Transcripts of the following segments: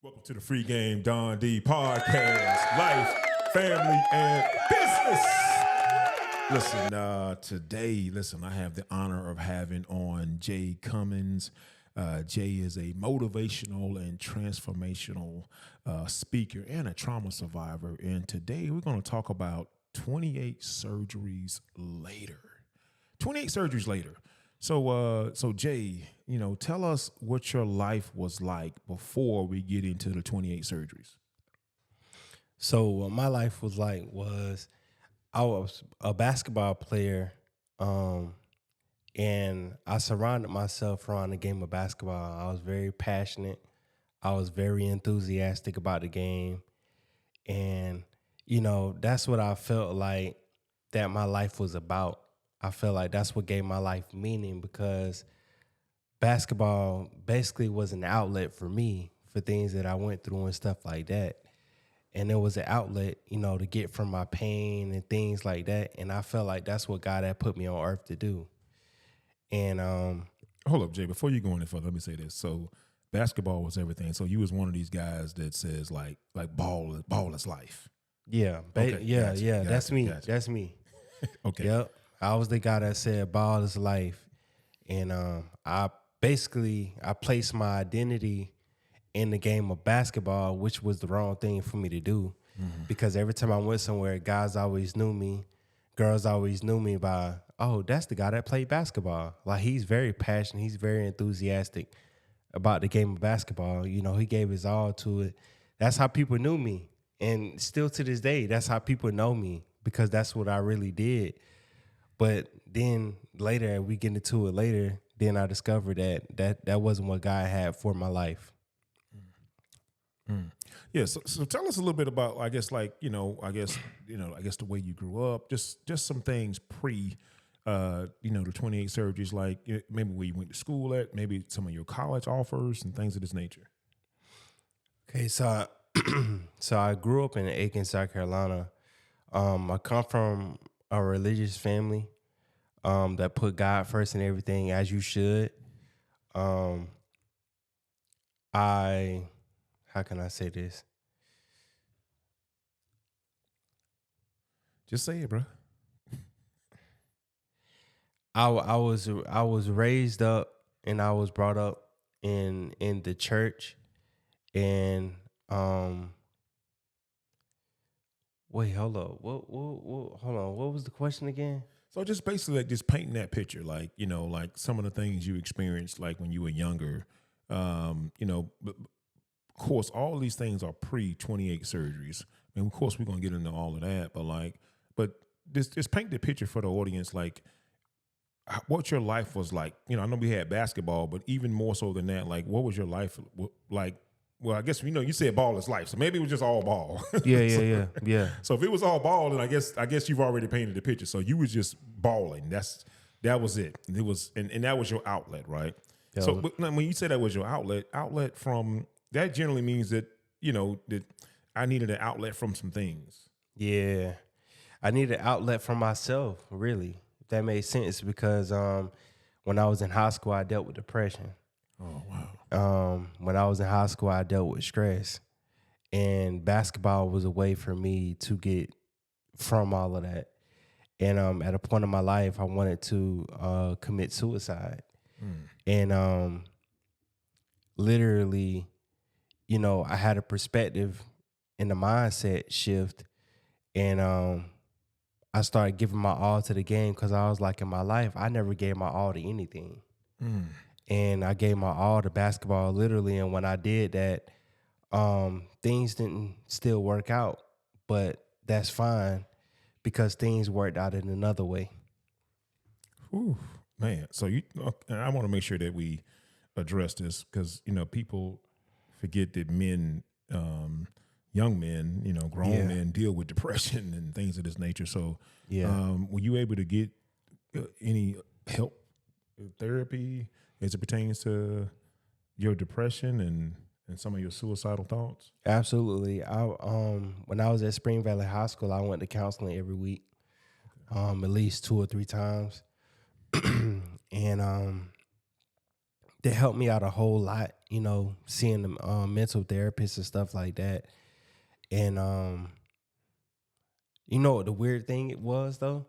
Welcome to the FreeGameDonD podcast, life, family, and business. Listen, I have the honor of having on Jay Cummins. Jay is a motivational and transformational speaker and a trauma survivor. And today we're going to talk about 28 surgeries later. 28 surgeries later. So Jay, tell us what your life was like before we get into the 28 surgeries. So what my life was like was I was a basketball player, and I surrounded myself around the game of basketball. I was very passionate. I was very enthusiastic about the game. And, that's what I felt like that my life was about. I felt like that's what gave my life meaning, because basketball basically was an outlet for me for things that I went through and stuff like that. And it was an outlet, to get from my pain and things like that. And I felt like that's what God had put me on earth to do. And Hold up, Jay, before you go any further, let me say this. So basketball was everything. So you was one of these guys that says like ball is life. yeah, Okay, gotcha. that's me. Gotcha. That's me. Okay. Yep. I was the guy that said ball is life. And I placed my identity in the game of basketball, which was the wrong thing for me to do. Mm-hmm. Because every time I went somewhere, guys always knew me. Girls always knew me by, oh, that's the guy that played basketball. Like, he's very passionate. He's very enthusiastic about the game of basketball. He gave his all to it. That's how people knew me. And still to this day, that's how people know me, because that's what I really did. But then later, we get into it later, then I discovered that wasn't what God had for my life. Yeah. So tell us a little bit about, I guess the way you grew up, just some things pre, the 28 surgeries, like maybe where you went to school at, maybe some of your college offers and things of this nature. Okay. So I grew up in Aiken, South Carolina. I come from a religious family that put God first in everything, as you should. How can I say this? Just say it, bro. I was raised up and I was brought up in the church, and wait, hold up. Hold on. What was the question again? So just basically like just painting that picture, like some of the things you experienced, like when you were younger, but of course, all of these things are pre-28 surgeries. And of course, we're going to get into all of that, but just paint the picture for the audience, like what your life was like. I know we had basketball, but even more so than that, like what was your life like? Well, I guess, you said ball is life, so maybe it was just all ball. Yeah. So if it was all ball, then I guess you've already painted the picture. So you was just balling. That was it. It was, and that was your outlet, right? Yeah. So but when you say that was your outlet from, that generally means that, that I needed an outlet from some things. Yeah. I needed an outlet from myself, really, if that made sense, because when I was in high school, I dealt with depression. Oh, wow. When I was in high school, I dealt with stress, and basketball was a way for me to get from all of that. And at a point in my life, I wanted to commit suicide. And literally, I had a perspective and a mindset shift, and I started giving my all to the game, because I was like, in my life, I never gave my all to anything. And I gave my all to basketball, literally. And when I did that, things didn't still work out, but that's fine, because things worked out in another way. Ooh, man. So I want to make sure that we address this, because, people forget that men, young men, grown men deal with depression and things of this nature. So were you able to get any help, therapy, as it pertains to your depression and some of your suicidal thoughts? Absolutely. When I was at Spring Valley High School, I went to counseling every week, at least 2 or 3 times. And that helped me out a whole lot, seeing the mental therapists and stuff like that. And what the weird thing was though?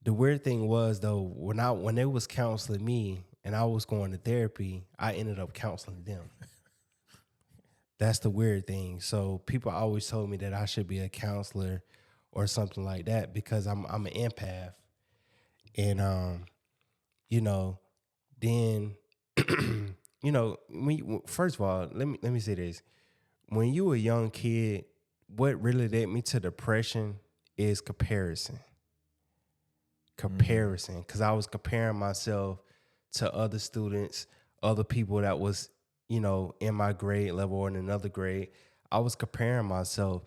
The weird thing was though, when they was counseling me and I was going to therapy, I ended up counseling them. That's the weird thing. So people always told me that I should be a counselor or something like that because I'm an empath. And then first of all, let me say this. When you a young kid, what really led me to depression is comparison. Because I was comparing myself to other students, other people that was, in my grade level or in another grade. I was comparing myself.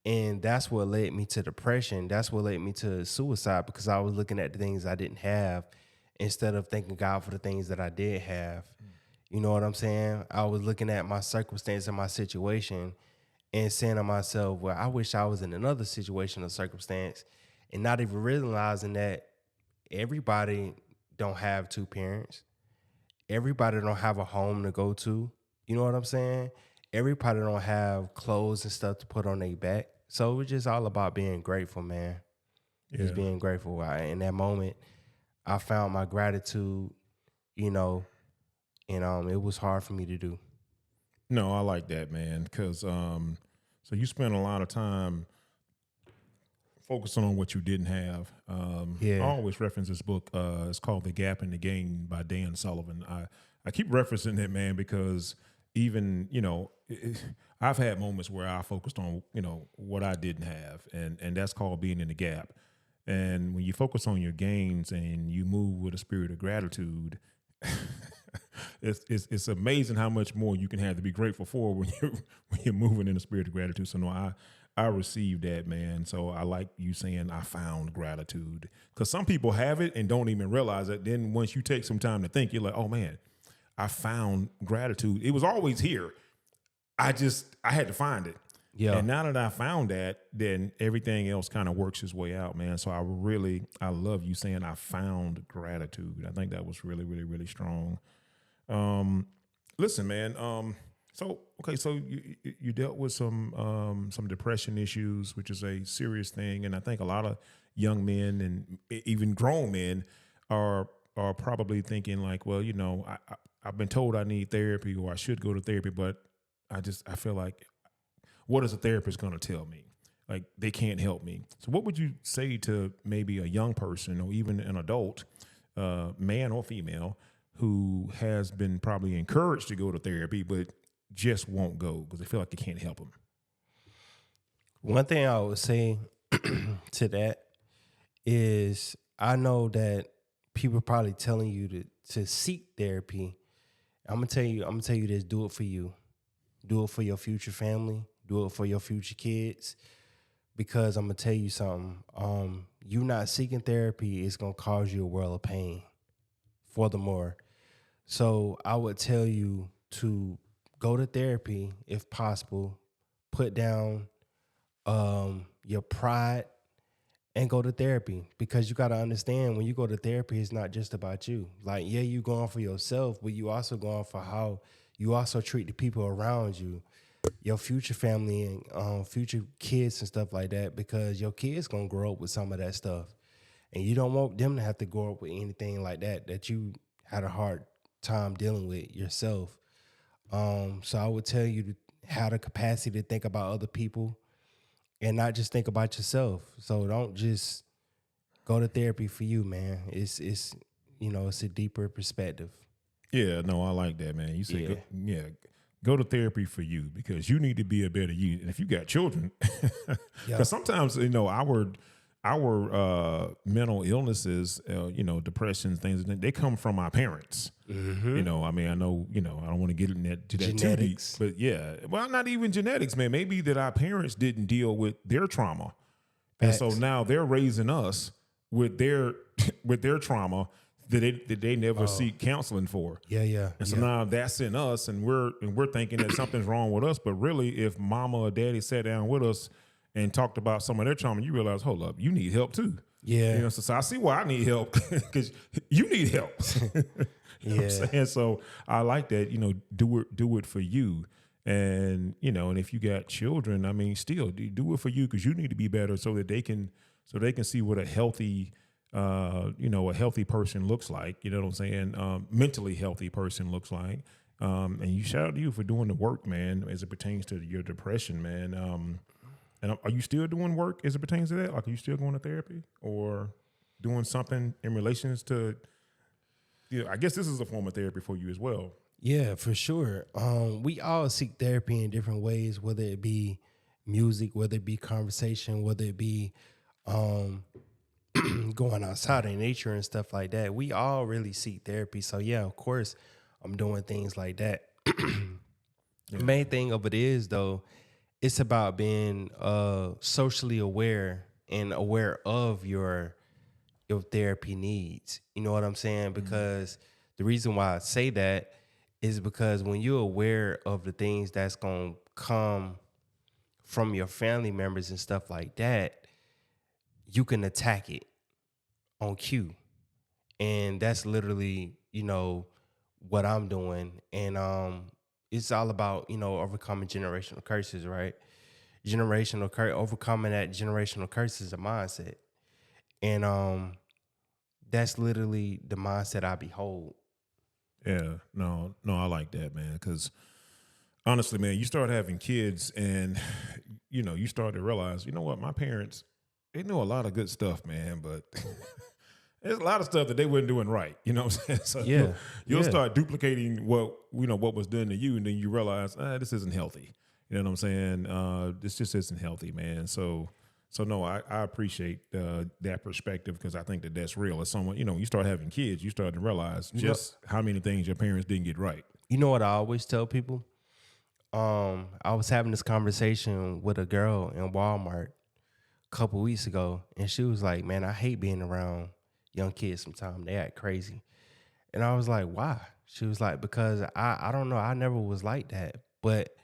And that's what led me to depression. That's what led me to suicide, because I was looking at the things I didn't have instead of thanking God for the things that I did have. You know what I'm saying? I was looking at my circumstance and my situation and saying to myself, well, I wish I was in another situation or circumstance, and not even realizing that everybody don't have two parents. Everybody don't have a home to go to. You know what I'm saying? Everybody don't have clothes and stuff to put on their back. So it was just all about being grateful, man. Yeah. Just being grateful. In that moment, I found my gratitude, and it was hard for me to do. No, I like that, man, because so you spent a lot of time focusing on what you didn't have. I always reference this book. It's called The Gap in the Gain by Dan Sullivan. I keep referencing it, man, because even, I've had moments where I focused on, what I didn't have, and that's called being in the gap. And when you focus on your gains and you move with a spirit of gratitude, it's amazing how much more you can have to be grateful for when you're moving in a spirit of gratitude. So no, I received that, man. So I like you saying I found gratitude, because some people have it and don't even realize it. Then once you take some time to think, you're like, oh man, I found gratitude. It was always here. I had to find it. Yeah. And now that I found that, then everything else kind of works its way out, man. So I love you saying I found gratitude. I think that was really, really, really strong. Listen, man. So you dealt with some depression issues, which is a serious thing, and I think a lot of young men and even grown men are probably thinking like, well, I've been told I need therapy or I should go to therapy, but I feel like, what is a therapist going to tell me? Like, they can't help me. So what would you say to maybe a young person or even an adult, man or female, who has been probably encouraged to go to therapy, but just won't go because they feel like they can't help them? One thing I would say to that is, I know that people are probably telling you to seek therapy. I'm gonna tell you this: do it for you, do it for your future family, do it for your future kids. Because I'm gonna tell you something: you not seeking therapy is gonna cause you a world of pain. Furthermore, so I would tell you to go to therapy if possible. Put down your pride and go to therapy, because you got to understand, when you go to therapy, it's not just about you. Like, yeah, you going for yourself, but you also going for how you also treat the people around you, your future family and future kids and stuff like that, because your kids going to grow up with some of that stuff. And you don't want them to have to grow up with anything like that you had a hard time dealing with yourself. So I would tell you to have the capacity to think about other people and not just think about yourself. So don't just go to therapy for you, man. It's a deeper perspective. Yeah, no, I like that, man. You say, go to therapy for you, because you need to be a better you. And if you got children, because sometimes, our mental illnesses, depressions, things, they come from our parents. Mm-hmm. I know, I don't want to get into that genetics, too deep, but yeah, well, not even genetics, man. Maybe that our parents didn't deal with their trauma. Facts. And so now they're raising us with their trauma that they never seek counseling for. Yeah. And so now that's in us, and we're thinking that something's wrong with us. But really, if mama or daddy sat down with us and talked about some of their trauma, you realize, hold up, you need help too. Yeah. So I see why I need help, because you need help. You know what I'm saying? So I like that, do it for you. And, and if you got children, I mean, still do it for you, because you need to be better so they can see what a healthy, a healthy person looks like, you know what I'm saying? Mentally healthy person looks like. And you shout out to you for doing the work, man, as it pertains to your depression, man. And are you still doing work as it pertains to that? Like, are you still going to therapy or doing something in relations to, I guess this is a form of therapy for you as well. Yeah, for sure. We all seek therapy in different ways, whether it be music, whether it be conversation, whether it be going outside in nature and stuff like that. We all really seek therapy. So yeah, of course, I'm doing things like that. The main thing of it is, though, it's about being socially aware and aware of your therapy needs. You know what I'm saying? Because the reason why I say that is because when you're aware of the things that's going to come from your family members and stuff like that, you can attack it on cue. And that's literally, what I'm doing. And it's all about, overcoming generational curses, right? Overcoming that generational curse is a mindset. And that's literally the mindset I behold. Yeah, no, I like that, man. Because honestly, man, you start having kids, and you start to realize, you know what, my parents, they know a lot of good stuff, man, but there's a lot of stuff that they weren't doing right. You know what I'm saying? So you'll start duplicating what was done to you, and then you realize, this isn't healthy. You know what I'm saying? This just isn't healthy, man. So no, I appreciate that perspective, because I think that's real. As someone, you start having kids, you start to realize just how many things your parents didn't get right. You know what I always tell people? I was having this conversation with a girl in Walmart a couple weeks ago, and she was like, man, I hate being around young kids sometimes. They act crazy. And I was like, why? She was like, because I don't know. I never was like that. But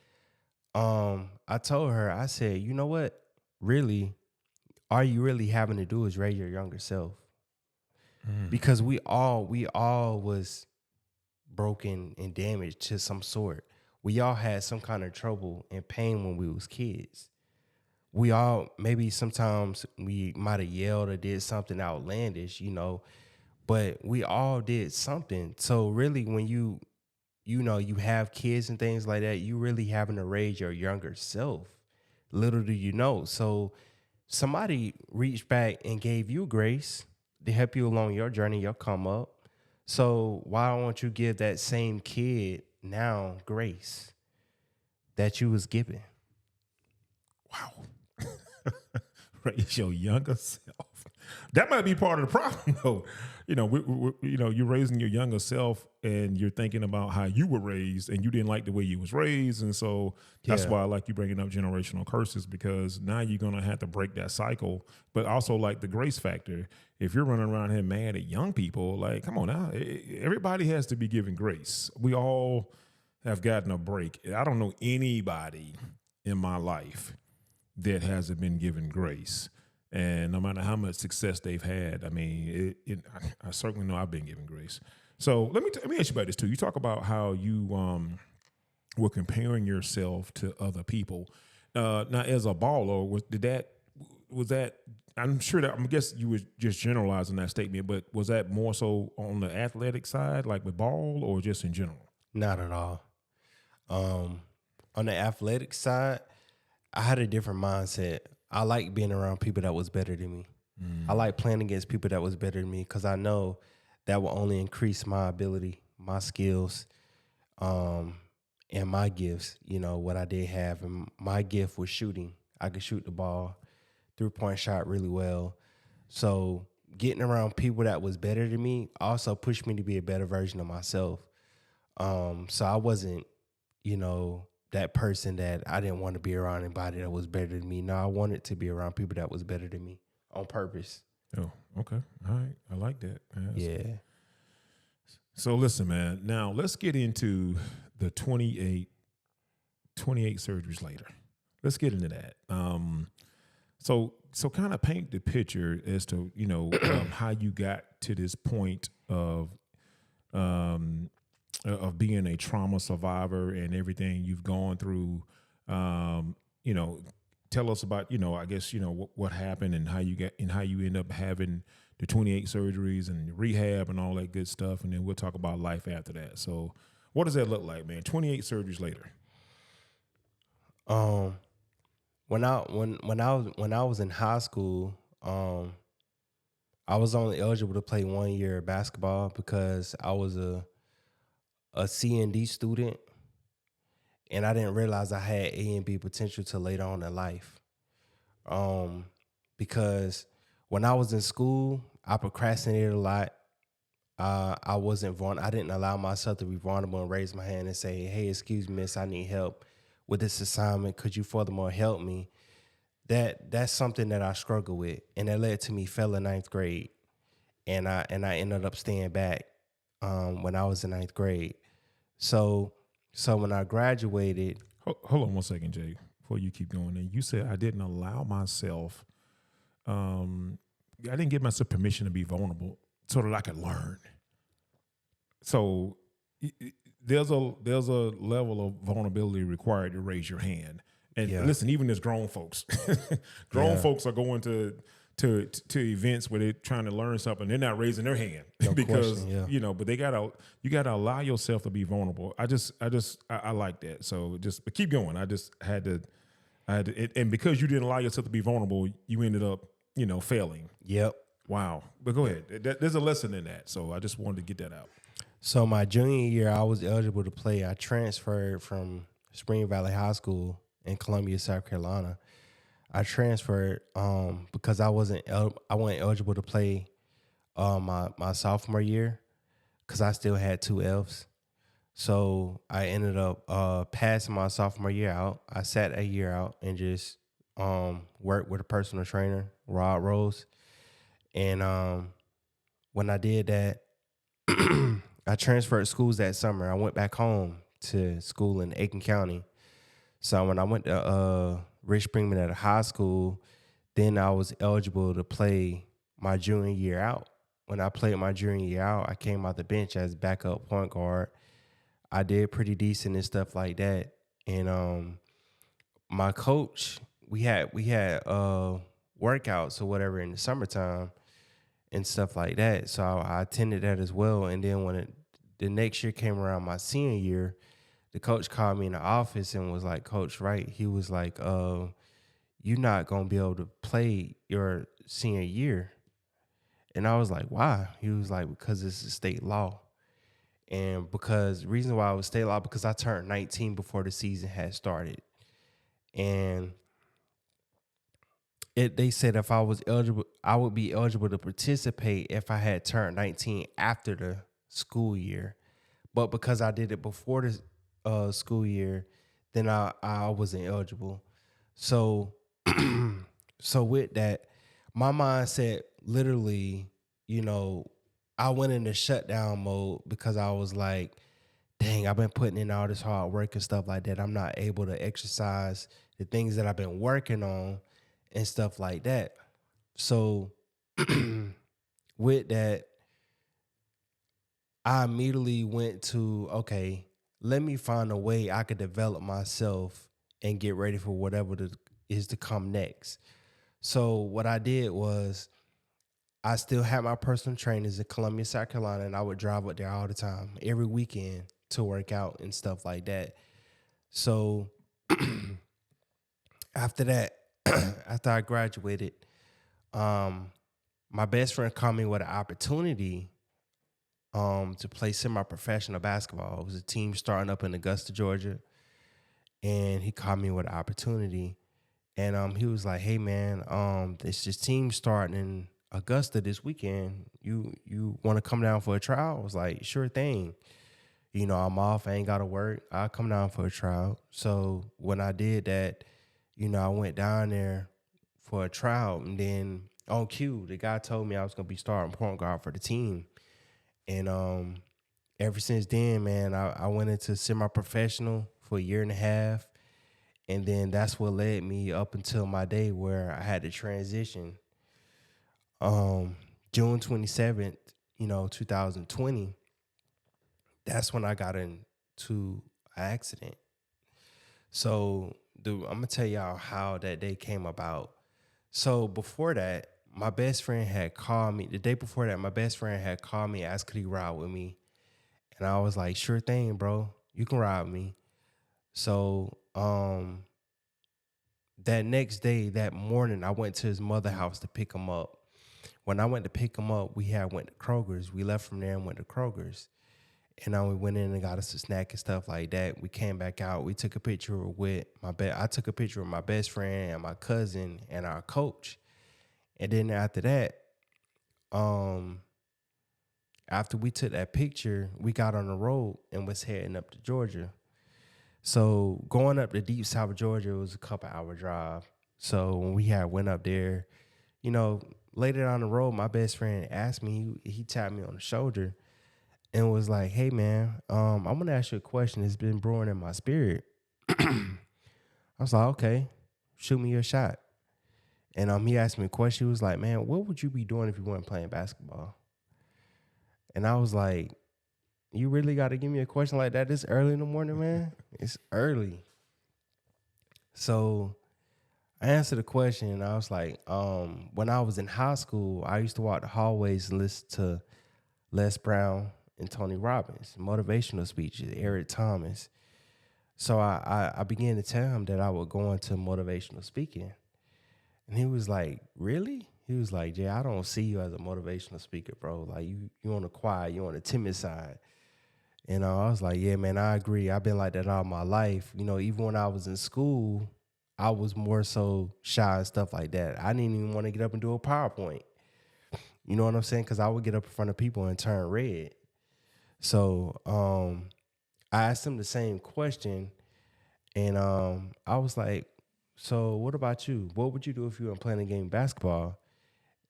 I told her, I said, you know what? Really, all you really having to do is raise your younger self. Because we all was broken and damaged to some sort. We all had some kind of trouble and pain when we was kids. We all, maybe sometimes we might have yelled or did something outlandish, but we all did something. So really, when you have kids and things like that, you really having to raise your younger self. Little do you know. So somebody reached back and gave you grace to help you along your journey, your come up. So why don't you give that same kid now grace that you was given? Wow. Raise your younger self. That might be part of the problem, though. You're raising your younger self, and you're thinking about how you were raised, and you didn't like the way you was raised, and so that's why I like you bringing up generational curses, because now you're gonna have to break that cycle. But also, like, the grace factor. If you're running around here mad at young people, like, come on now, everybody has to be given grace. We all have gotten a break. I don't know anybody in my life that hasn't been given grace. And no matter how much success they've had, I mean, I certainly know I've been given grace. So let me ask you about this too. You talk about how you were comparing yourself to other people. Now, as a baller, was that? I'm sure that, I guess you were just generalizing that statement, but was that more so on the athletic side, like with ball, or just in general? Not at all. On the athletic side, I had a different mindset. I like being around people that was better than me. I like playing against people that was better than me, because I know that will only increase my ability, my skills, and my gifts, what I did have. And my gift was shooting. I could shoot the ball, 3-point shot really well. So getting around people that was better than me also pushed me to be a better version of myself. So I wasn't, that person that I didn't want to be around anybody that was better than me. No, I wanted to be around people that was better than me on purpose. Oh, okay. All right. I like that. Yeah. So listen, man, now let's get into the 28 surgeries later. Let's get into that. So kind of paint the picture as to, how you got to this point of um, of being a trauma survivor and everything you've gone through. You know, tell us about, I guess, what happened and how you end up having the 28 surgeries and rehab and all that good stuff. And then we'll talk about life after that. So what does that look like, man? 28 surgeries later. When I was in high school, I was only eligible to play 1 year of basketball because I was a C&D student, and I didn't realize I had A and B potential till later on in life. Because when I was in school, I procrastinated a lot. I wasn't I didn't allow myself to be vulnerable and raise my hand and say, "Hey, excuse me, miss, I need help with this assignment. Could you furthermore help me?" That's something that I struggle with, and that led to me failing ninth grade, and I ended up staying back when I was in ninth grade. So when I graduated, Hold on one second, Jay, before you keep going. And you said I didn't allow myself. I didn't give myself permission to be vulnerable so that I could learn. So there's a level of vulnerability required to raise your hand. And listen, even as grown folks, folks are going to events where they're trying to learn something. They're not raising their hand because but you gotta allow yourself to be vulnerable. I like that. So but keep going. I had to, and because you didn't allow yourself to be vulnerable, you ended up, failing. Yep. Wow. But go ahead. There's a lesson in that. So I just wanted to get that out. So my junior year, I was eligible to play. I transferred from Spring Valley High School in Columbia, South Carolina. I transferred because I wasn't eligible to play my sophomore year because I still had 2 Fs. So I ended up passing my sophomore year out. I sat a year out and just worked with a personal trainer, Rod Rose. And when I did that, I transferred schools that summer. I went back home to school in Aiken County. So when I went to Rich Springman at a high school, then I was eligible to play my junior year out. When I played my junior year out, I came out the bench as backup point guard. I did pretty decent and stuff like that. And my coach, we had workouts or whatever in the summertime and stuff like that. So I attended that as well. And then when the next year came around, my senior year, the coach called me in the office and was like, "Coach, right?" He was like, "You're not going to be able to play your senior year." And I was like, "Why?" He was like, "Because it's a state law." And the reason why it was state law, because I turned 19 before the season had started. And they said if I was eligible, I would be eligible to participate if I had turned 19 after the school year. But because I did it before the school year, then I wasn't eligible. So with that, my mindset literally, I went into shutdown mode because I was like, dang, I've been putting in all this hard work and stuff like that. I'm not able to exercise the things that I've been working on and stuff like that. So with that, I immediately went to, okay, let me find a way I could develop myself and get ready for whatever is to come next. So what I did was I still had my personal trainers in Columbia, South Carolina, and I would drive up there all the time, every weekend to work out and stuff like that. So after that, after I graduated, my best friend called me with an opportunity to play semi-professional basketball. It was a team starting up in Augusta, Georgia, and he called me with an opportunity. And he was like, "Hey man, it's this team starting in Augusta this weekend. You want to come down for a trial?" I was like, "Sure thing. I'm off. I ain't got to work. I'll come down for a trial." So when I did that, I went down there for a trial, and then on cue, the guy told me I was gonna be starting point guard for the team. And ever since then, man, I went into semi-professional for a year and a half. And then that's what led me up until my day where I had to transition. June 27th, 2020, that's when I got into an accident. So, I'm gonna tell y'all how that day came about. So before that, my best friend had called me. The day before that, my best friend had called me, asked could he ride with me. And I was like, sure thing, bro. You can ride with me. So that next day, that morning, I went to his mother's house to pick him up. When I went to pick him up, we had went to Kroger's. We left from there and went to Kroger's. And we went in and got us a snack and stuff like that. We came back out. We took a picture with I took a picture of my best friend and my cousin and our coach. And then after that, after we took that picture, we got on the road and was heading up to Georgia. So going up to deep south Georgia was a couple hour drive. So when we had went up there, you know, later down the road, my best friend asked me, he tapped me on the shoulder and was like, hey man, I'm gonna ask you a question. It's been brewing in my spirit. I was like, okay, shoot me your shot. And he asked me a question. He was like, man, what would you be doing if you weren't playing basketball? And I was like, you really got to give me a question like that this early in the morning, man? It's early. So I answered the question, and I was like, when I was in high school, I used to walk the hallways and listen to Les Brown and Tony Robbins, motivational speeches, Eric Thomas. So I began to tell him that I would go into motivational speaking. And he was like, really? He was like, Jay, I don't see you as a motivational speaker, bro. Like, you on the quiet, you on the timid side. And I was like, yeah, man, I agree. I've been like that all my life. You know, even when I was in school, I was more so shy and stuff like that. I didn't even want to get up and do a PowerPoint. You know what I'm saying? Because I would get up in front of people and turn red. So I asked him the same question. And I was like, so what about you? What would you do if you were playing a game of basketball?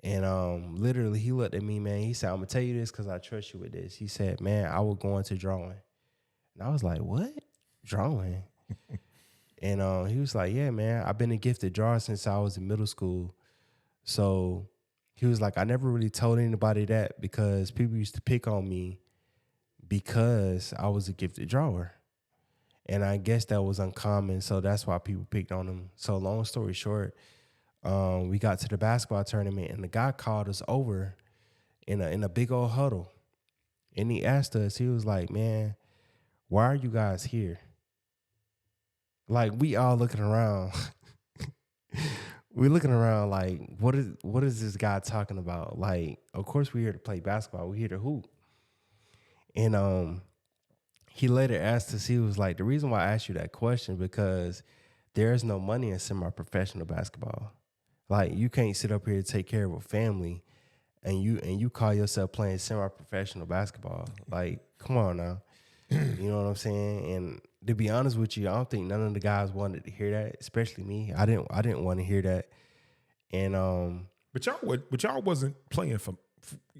And literally he looked at me, man. He said, I'm going to tell you this because I trust you with this. He said, man, I would go into drawing. And I was like, what? Drawing? And he was like, yeah, man, I've been a gifted drawer since I was in middle school. So he was like, I never really told anybody that because people used to pick on me because I was a gifted drawer. And I guess that was uncommon, so that's why people picked on him. So long story short, we got to the basketball tournament, and the guy called us over in a big old huddle. And he asked us, he was like, man, why are you guys here? Like, we all looking around. We're looking around like, what is this guy talking about? Like, of course we're here to play basketball. We're here to hoop. And he later asked us, he was like, the reason why I asked you that question because there's no money in semi-professional basketball. Like, you can't sit up here and take care of a family and you call yourself playing semi-professional basketball. Like, come on now. You know what I'm saying? And to be honest with you, I don't think none of the guys wanted to hear that, especially me. I didn't want to hear that. And But y'all wasn't playing for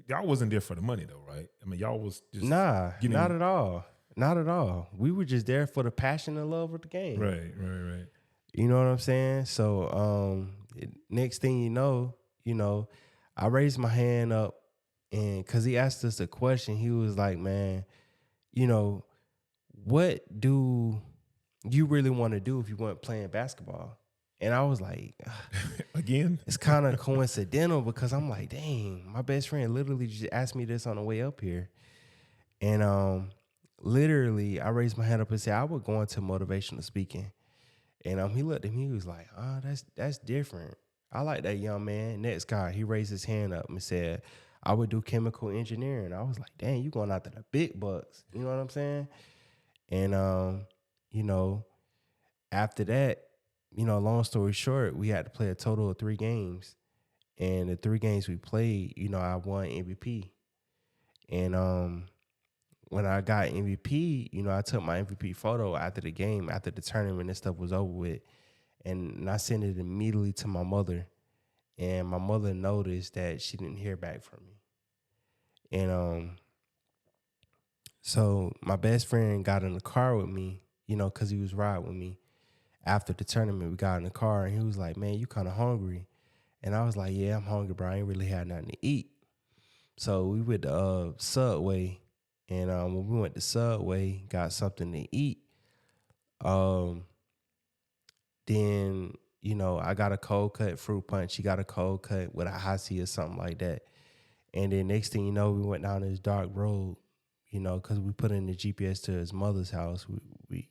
y'all wasn't there for the money though, right? I mean, y'all was just not at all. Not at all. We were just there for the passion and love of the game. Right. You know what I'm saying? So next thing you know, I raised my hand up, and because he asked us a question, he was like, man, what do you really want to do if you weren't playing basketball? And I was like, again, it's kind of coincidental because I'm like, dang, my best friend literally just asked me this on the way up here. And literally, I raised my hand up and said, I would go into motivational speaking. And he looked at me, he was like, oh, that's different. I like that young man. Next guy, he raised his hand up and said, I would do chemical engineering. I was like, dang, you going after the big bucks. You know what I'm saying? And, after that, long story short, we had to play a total of 3 games. And the 3 games we played, I won MVP. And when I got MVP, I took my MVP photo after the game, after the tournament and stuff was over with. And I sent it immediately to my mother. And my mother noticed that she didn't hear back from me. And so my best friend got in the car with me, because he was riding with me. After the tournament, we got in the car, and he was like, man, you kind of hungry. And I was like, yeah, I'm hungry, bro. I ain't really had nothing to eat. So we went to Subway, And when we went to Subway, got something to eat, um, then, I got a cold cut fruit punch. She got a cold cut with a Hasi or something like that. And then next thing you know, we went down this dark road, because we put in the GPS to his mother's house. We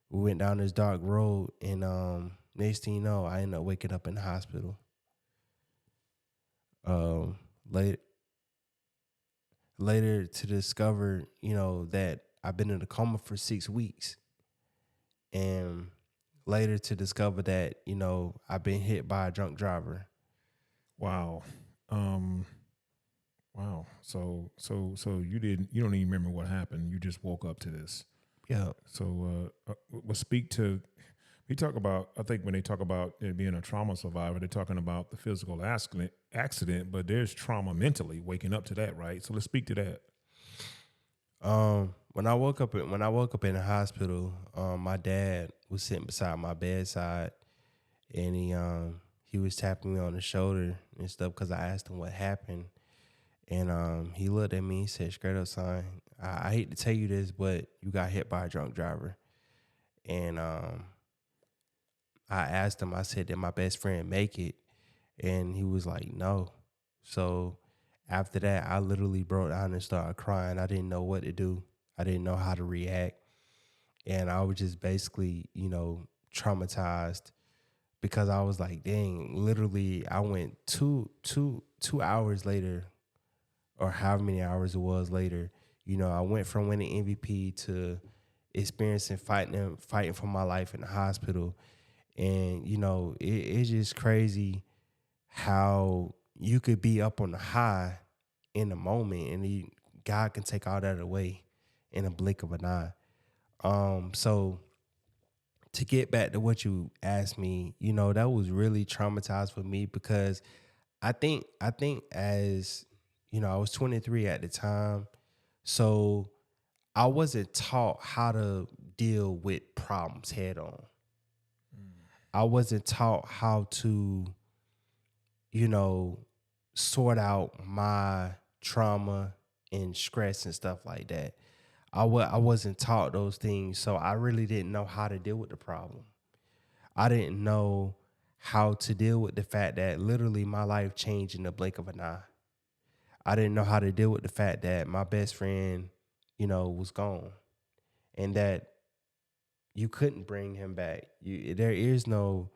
went down this dark road, and next thing you know, I ended up waking up in the hospital. Later to discover, that I've been in a coma for 6 weeks. And later to discover that, I've been hit by a drunk driver. Wow. Wow. So you don't even remember what happened. You just woke up to this. Yeah. So we'll speak to, I think when they talk about it being a trauma survivor, they're talking about the physical accident, but there's trauma mentally waking up to that, right? So let's speak to that. When I woke up in the hospital, my dad was sitting beside my bedside, and he was tapping me on the shoulder and stuff because I asked him what happened, and he looked at me and said, "Straight up, son, I hate to tell you this, but you got hit by a drunk driver." And I asked him, I said, "Did my best friend make it?" And he was like, "No." So after that, I literally broke down and started crying. I didn't know what to do. I didn't know how to react. And I was just basically, traumatized because I was like, dang, literally I went two hours later, or however many hours it was later, I went from winning MVP to experiencing fighting for my life in the hospital. And, it's just crazy how you could be up on the high in the moment, and God can take all that away in a blink of an eye. So to get back to what you asked me, that was really traumatized for me because I think as I was 23 at the time, so I wasn't taught how to deal with problems head on. I wasn't taught how to, sort out my trauma and stress and stuff like that. I wasn't taught those things, so I really didn't know how to deal with the problem. I didn't know how to deal with the fact that literally my life changed in the blink of an eye. I didn't know how to deal with the fact that my best friend, was gone, and that you couldn't bring him back. There is no,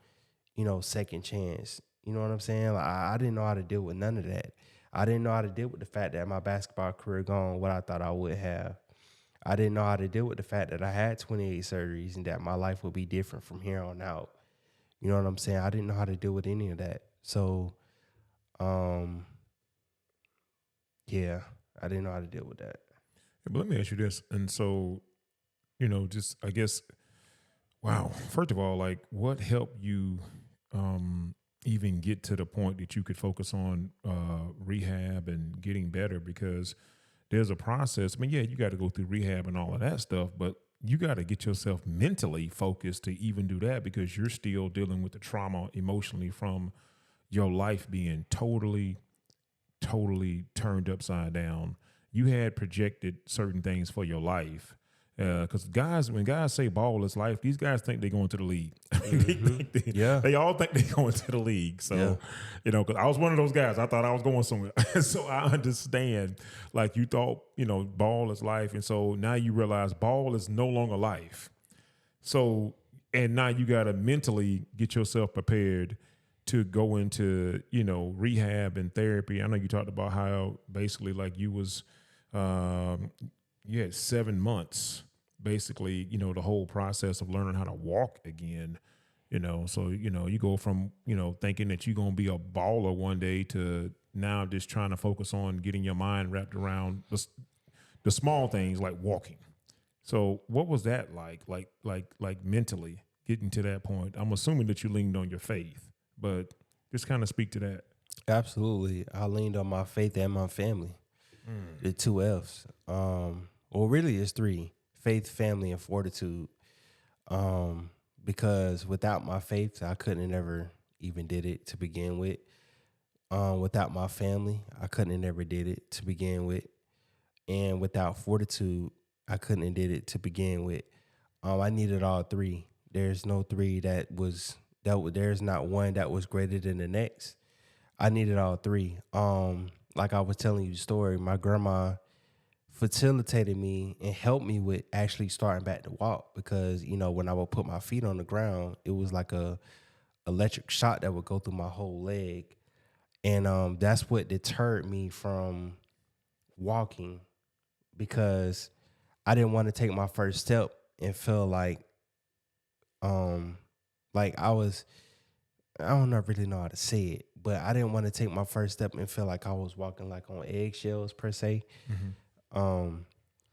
second chance. You know what I'm saying? Like, I didn't know how to deal with none of that. I didn't know how to deal with the fact that my basketball career gone what I thought I would have. I didn't know how to deal with the fact that I had 28 surgeries and that my life would be different from here on out. You know what I'm saying? I didn't know how to deal with any of that. So, yeah, I didn't know how to deal with that. But let me ask you this. And so, just, I guess, wow. First of all, like, what helped you even get to the point that you could focus on rehab and getting better? Because there's a process. I mean, yeah, you got to go through rehab and all of that stuff, but you got to get yourself mentally focused to even do that, because you're still dealing with the trauma emotionally from your life being totally turned upside down. You had projected certain things for your life. Because when guys say ball is life, these guys think they're going to the league. They all think they're going to the league. So, because I was one of those guys. I thought I was going somewhere. So I understand, like, you thought, ball is life. And so now you realize ball is no longer life. So, and now you got to mentally get yourself prepared to go into, rehab and therapy. I know you talked about how basically like you was, you had 7 months, basically, the whole process of learning how to walk again, so, you go from, thinking that you're going to be a baller one day to now just trying to focus on getting your mind wrapped around the small things like walking. So what was that like mentally getting to that point? I'm assuming that you leaned on your faith, but just kind of speak to that. Absolutely. I leaned on my faith and my family. The 2 F's. Well, really it's 3: faith, family, and fortitude. Because without my faith, I couldn't have never even did it to begin with. Without my family, I couldn't have never did it to begin with. and without fortitude, I couldn't have did it to begin with. I needed all three. There's no three there's not one that was greater than the next. I needed all three. Like I was telling you the story, my grandma facilitated me and helped me with actually starting back to walk, because when I would put my feet on the ground, it was like a electric shock that would go through my whole leg, and that's what deterred me from walking, because I didn't want to take my first step and feel like I don't really know how to say it, but I didn't want to take my first step and feel like I was walking like on eggshells per se.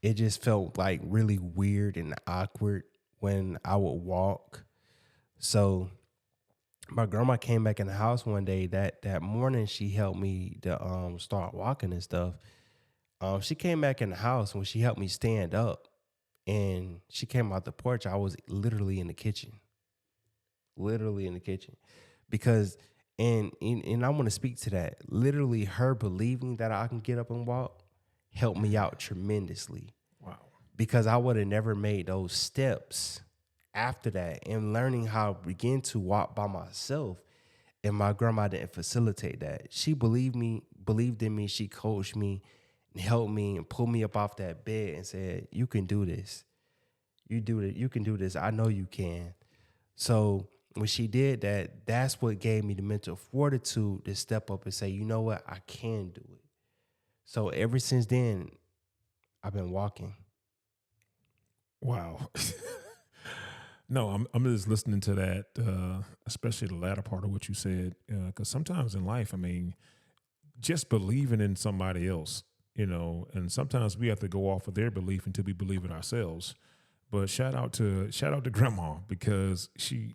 It just felt like really weird and awkward when I would walk. So my grandma came back in the house one day. That morning, she helped me to start walking and stuff. She came back in the house when she helped me stand up, and she came out the porch. I was literally in the kitchen, because and I want to speak to that. Literally, her believing that I can get up and walk helped me out tremendously. Wow. Because I would have never made those steps after that, and learning how to begin to walk by myself. And my grandma didn't facilitate that. She believed in me. She coached me and helped me and pulled me up off that bed and said, "You can do this. You do it. You can do this. I know you can." So when she did that, that's what gave me the mental fortitude to step up and say, "You know what? I can do it." So ever since then, I've been walking. Wow. No, I'm just listening to that, especially the latter part of what you said, because sometimes in life, I mean, just believing in somebody else, and sometimes we have to go off of their belief until we believe it ourselves. But shout out to grandma, because she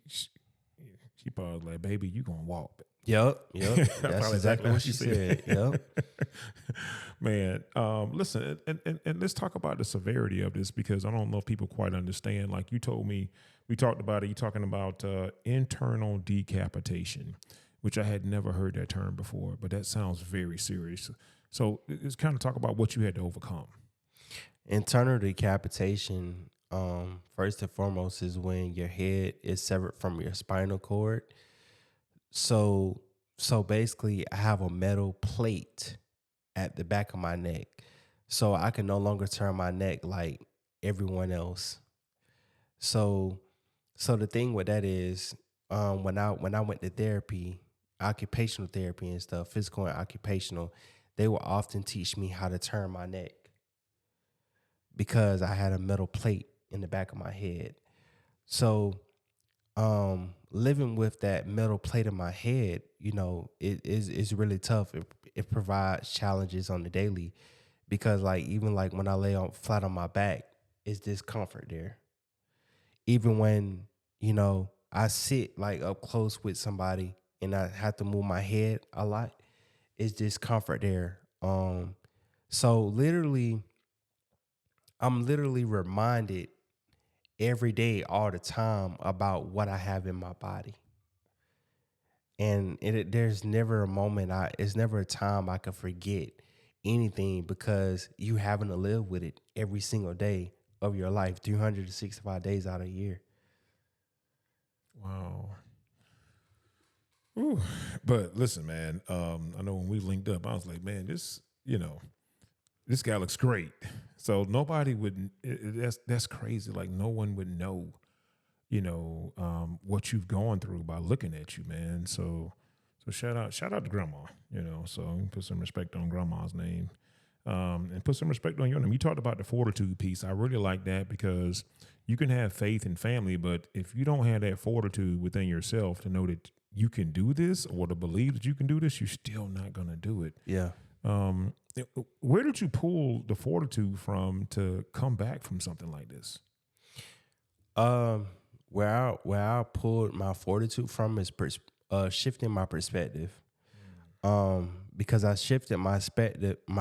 probably like, "Baby, you gonna walk." Yep. That's exactly what she said. Yep. Man, listen, and let's talk about the severity of this, because I don't know if people quite understand. Like you told me, we talked about it. You talking about internal decapitation, which I had never heard that term before, but that sounds very serious. So let's kind of talk about what you had to overcome. Internal decapitation, first and foremost, is when your head is severed from your spinal cord. So basically, I have a metal plate at the back of my neck, so I can no longer turn my neck like everyone else. So the thing with that is, when I went to therapy, occupational therapy and stuff, physical and occupational, they will often teach me how to turn my neck, because I had a metal plate in the back of my head. So living with that metal plate in my head, it's really tough. It provides challenges on the daily, because even when I lay flat on my back, it's discomfort there. Even when, I sit up close with somebody and I have to move my head a lot, it's discomfort there. So I'm literally reminded every day, all the time, about what I have in my body. And there's never a moment, it's never a time I can forget anything, because you having to live with it every single day of your life, 365 days out of a year. Wow. Ooh. But listen, man, I know when we linked up, I was like, man, this guy looks great. So nobody would, that's crazy. Like no one would know, what you've gone through by looking at you, man. So shout out to grandma, so you can put some respect on grandma's name, and put some respect on your name. You talked about the fortitude piece. I really like that, because you can have faith in family, but if you don't have that fortitude within yourself to know that you can do this, or to believe that you can do this, you're still not going to do it. Yeah. Where did you pull the fortitude from to come back from something like this? Where I pulled my fortitude from is shifting my perspective. Because I shifted my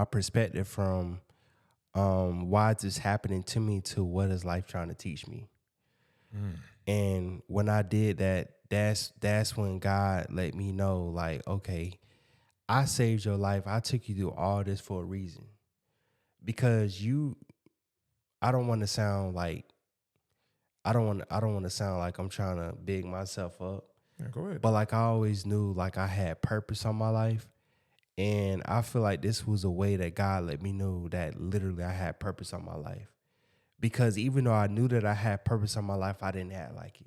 perspective from why is this happening to me to what is life trying to teach me. And when I did that, that's when God let me know, like, okay, I saved your life. I took you through all this for a reason, because I don't want to sound like I don't want to sound like I'm trying to big myself up. Yeah, go ahead. But like I always knew like I had purpose on my life. And I feel like this was a way that God let me know that literally I had purpose on my life. Because even though I knew that I had purpose on my life, I didn't act like it.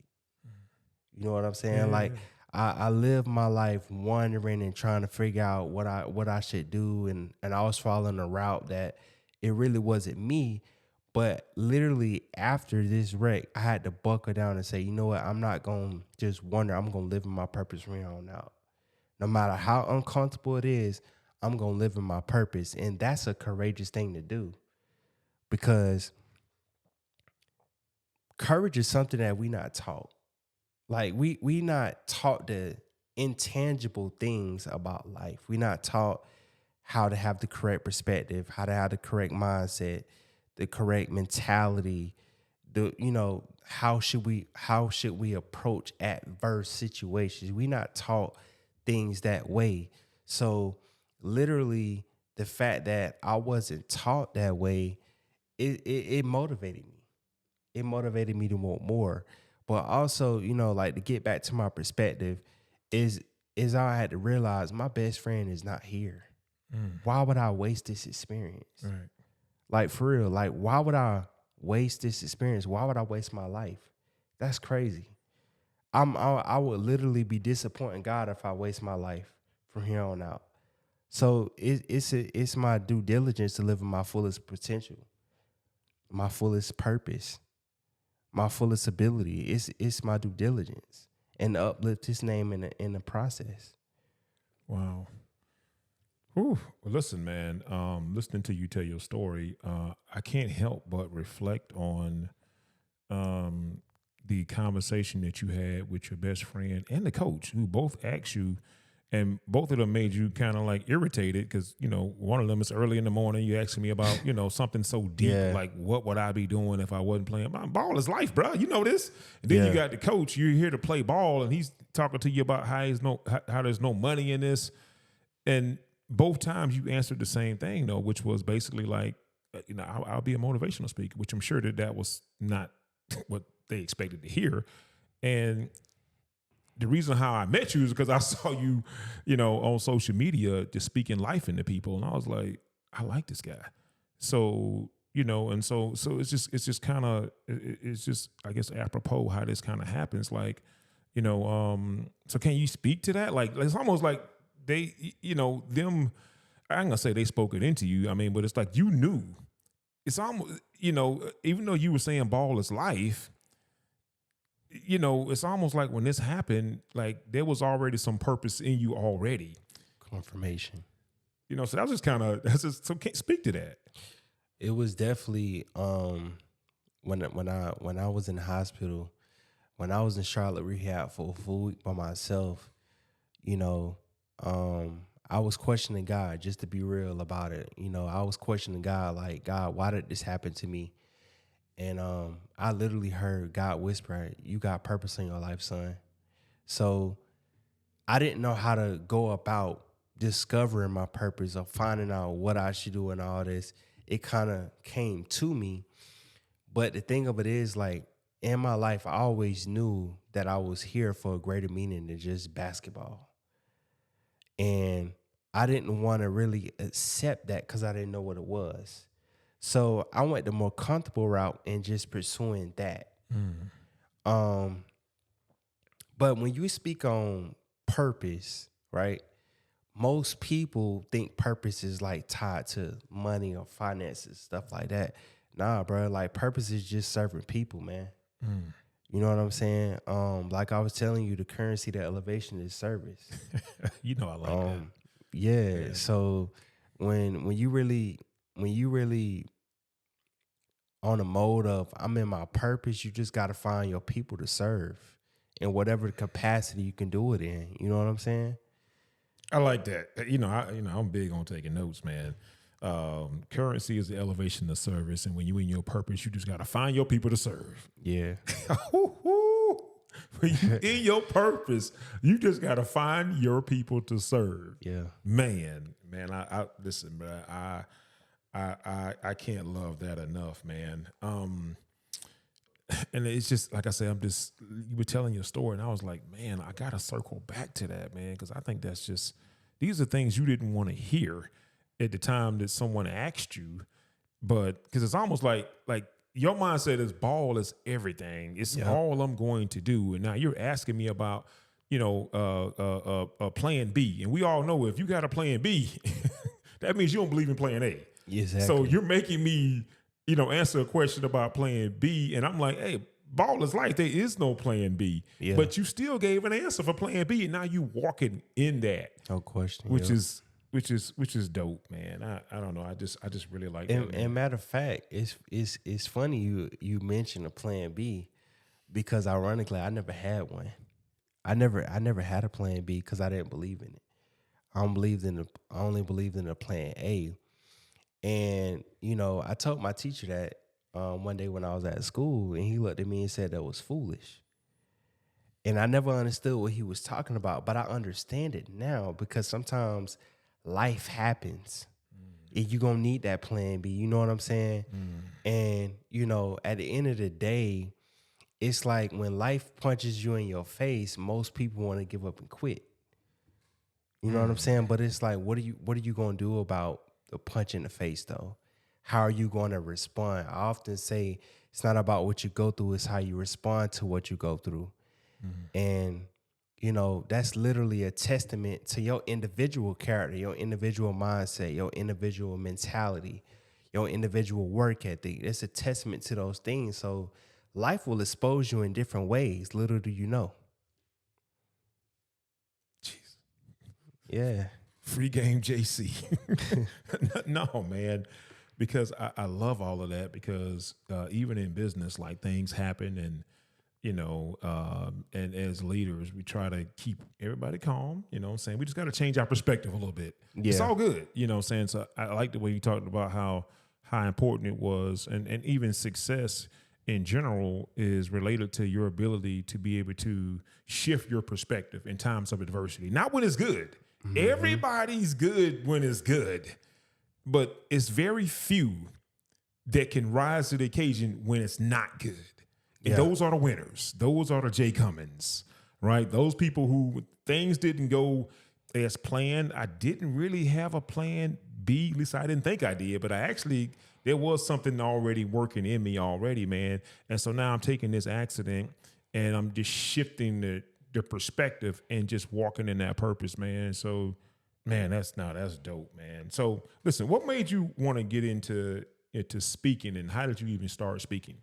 You know what I'm saying? Yeah. Like I lived my life wondering and trying to figure out what I should do. And I was following a route that it really wasn't me. But literally after this wreck, I had to buckle down and say, you know what? I'm not going to just wonder. I'm going to live in my purpose from here on out. No matter how uncomfortable it is, I'm going to live in my purpose. And that's a courageous thing to do, because courage is something that we not taught. Like we not taught the intangible things about life. We not taught how to have the correct perspective, how to have the correct mindset, the correct mentality, how should we approach adverse situations. We not taught things that way. So literally the fact that I wasn't taught that way, it motivated me. It motivated me to want more. But also, like to get back to my perspective is I had to realize my best friend is not here. Why would I waste this experience? Right. Like for real, like why would I waste this experience? Why would I waste my life? That's crazy. I would literally be disappointing God if I waste my life from here on out. So it's my due diligence to live in my fullest potential, my fullest purpose, my fullest ability. It's my due diligence and to uplift His name in the process. Wow. Whew. Well, listen, man. Listening to you tell your story, I can't help but reflect on the conversation that you had with your best friend and the coach, who both asked you, and both of them made you kind of like irritated because, one of them is early in the morning. You asking me about, something so deep, like what would I be doing if I wasn't playing? My ball is life, bro. You know this. And then you got the coach. You're here to play ball, and he's talking to you about how there's no money in this. And both times you answered the same thing, though, which was basically like, I'll be a motivational speaker, which I'm sure that was not what they expected to hear. And the reason how I met you is because I saw you, on social media just speaking life into people. And I was like, I like this guy. So, and so it's just kind of, it's just, I guess, apropos how this kind of happens. Like, so can you speak to that? Like, it's almost like they, them, I ain't gonna say they spoke it into you. I mean, but it's like, you knew. It's almost, even though you were saying ball is life, it's almost like when this happened, like there was already some purpose in you already. Confirmation. So so can't speak to that. It was definitely when I was in the hospital, when I was in Charlotte rehab for a full week by myself, I was questioning God, just to be real about it. I was questioning God, like, God, why did this happen to me? And I literally heard God whisper, you got purpose in your life, son. So I didn't know how to go about discovering my purpose or finding out what I should do and all this. It kind of came to me. But the thing of it is, like, in my life, I always knew that I was here for a greater meaning than just basketball. And I didn't want to really accept that because I didn't know what it was. So I went the more comfortable route and just pursuing that. But when you speak on purpose, right, most people think purpose is like tied to money or finances, stuff like that. Nah, bro, like purpose is just serving people, man. You know what I'm saying? Like I was telling you, the currency, the elevation is service. I like that. Yeah. So when you really on the mode of I'm in my purpose, you just got to find your people to serve in whatever capacity you can do it in. You know what I'm saying? I like that. I'm big on taking notes, man. Currency is the elevation of service, and when you in your purpose, you just got to find your people to serve. Yeah. When you in your purpose, you just got to find your people to serve. Yeah. Man, I listen, bro. I can't love that enough, man. And it's just like I said, you were telling your story, and I was like, man, I gotta circle back to that, man, because I think that's just these are things you didn't want to hear at the time that someone asked you, but because it's almost like your mindset is ball is everything. It's all I'm going to do, and now you're asking me about a plan B, and we all know if you got a plan B, that means you don't believe in plan A. Exactly. So you're making me, answer a question about plan B, and I'm like, hey, ball is life. There is no plan B, but you still gave an answer for plan B, and now you walking in that. No question. Which is dope, man. I don't know. I just really like that. And matter of fact, it's funny you mentioned a plan B, because ironically I never had one. I never had a plan B because I didn't believe in it. I only believed in a plan A. And, I told my teacher that one day when I was at school, and he looked at me and said that was foolish. And I never understood what he was talking about, but I understand it now, because sometimes life happens and you're going to need that plan B. You know what I'm saying? And, at the end of the day, it's like when life punches you in your face, most people want to give up and quit. You know what I'm saying? But it's like, what are you going to do about the punch in the face, though? How are you going to respond? I often say it's not about what you go through, it's how you respond to what you go through. And, that's literally a testament to your individual character, your individual mindset, your individual mentality, your individual work ethic. It's a testament to those things. So life will expose you in different ways. Little do you know. Jeez. Yeah. Free game JC. No, man, because I love all of that, because even in business, like, things happen, and, and as leaders, we try to keep everybody calm, saying we just got to change our perspective a little bit. Yeah. It's all good, saying. So I like the way you talked about how important it was, and even success in general is related to your ability to be able to shift your perspective in times of adversity. Not when it's good. Everybody's good when it's good, but it's very few that can rise to the occasion when it's not good. And those are the winners. Those are the Jay Cummins, right? Those people who things didn't go as planned. I didn't really have a plan B. At least I didn't think I did, but there was something already working in me already, man. And so now I'm taking this accident and I'm just shifting the perspective and just walking in that purpose, man. So, man, that's dope, man. So listen, what made you want to get into speaking, and how did you even start speaking?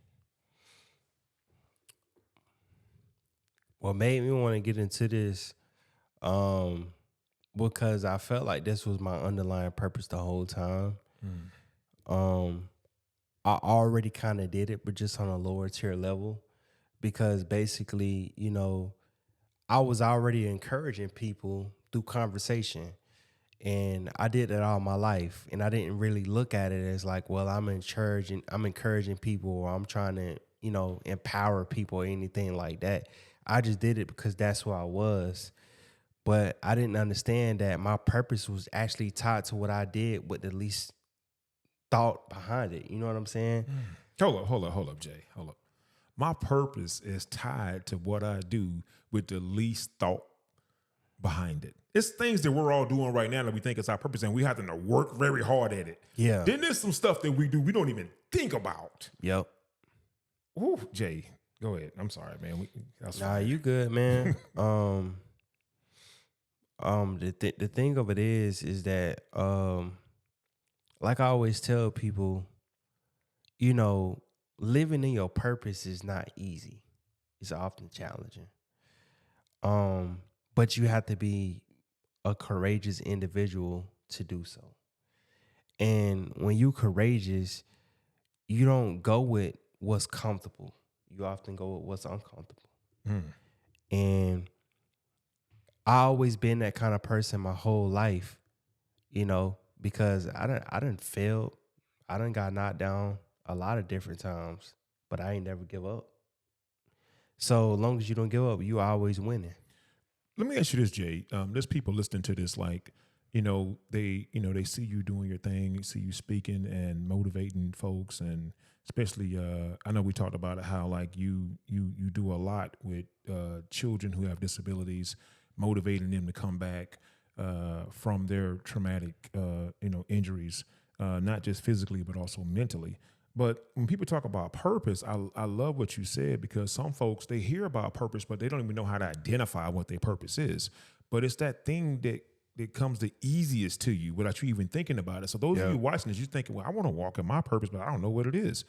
What made me want to get into this, because I felt like this was my underlying purpose the whole time. I already kind of did it, but just on a lower tier level, because basically, I was already encouraging people through conversation, and I did that all my life, and I didn't really look at it as like, well, I'm encouraging people, or I'm trying to, empower people or anything like that. I just did it because that's who I was. But I didn't understand that my purpose was actually tied to what I did with the least thought behind it. You know what I'm saying? Hold up, Jay. Hold up. My purpose is tied to what I do with the least thought behind it. It's things that we're all doing right now that we think is our purpose, and we have to work very hard at it. Yeah. Then there's some stuff that we do we don't even think about. Yep. Ooh, Jay, go ahead. I'm sorry, man. You good, man. The thing of it is that like I always tell people, living in your purpose is not easy. It's often challenging. But you have to be a courageous individual to do so. And when you're courageous, you don't go with what's comfortable. You often go with what's uncomfortable. And I always been that kind of person my whole life, because I done failed. I done got knocked down a lot of different times, but I ain't never give up. So as long as you don't give up, you always winning. Let me ask you this, Jay. There's people listening to this, like, they see you doing your thing, they see you speaking and motivating folks, and especially I know we talked about it, how like you do a lot with children who have disabilities, motivating them to come back from their traumatic injuries, not just physically but also mentally. But when people talk about purpose, I love what you said, because some folks, they hear about purpose, but they don't even know how to identify what their purpose is. But it's that thing that comes the easiest to you without you even thinking about it. So those of you watching this, you're thinking, well, I want to walk in my purpose, but I don't know what it is.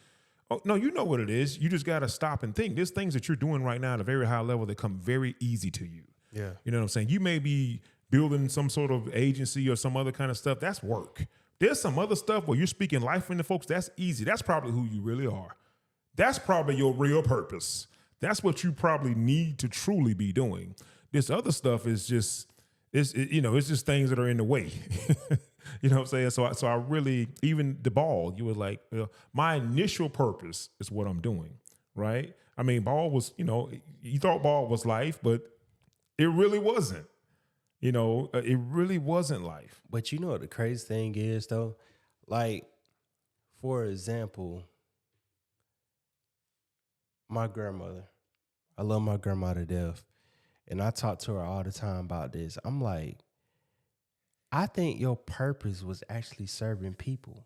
Oh, no, you know what it is. You just got to stop and think. There's things that you're doing right now at a very high level that come very easy to you. Yeah. You know what I'm saying? You may be building some sort of agency or some other kind of stuff. That's work. There's some other stuff where you're speaking life into folks. That's easy. That's probably who you really are. That's probably your real purpose. That's what you probably need to truly be doing. This other stuff is just, it's just things that are in the way. You know what I'm saying? So I really, even the ball, you were like, my initial purpose is what I'm doing, right? I mean, ball was, you thought ball was life, but it really wasn't. It really wasn't life. But you know what the crazy thing is, though? Like, for example, my grandmother. I love my grandma to death. And I talk to her all the time about this. I'm like, I think your purpose was actually serving people.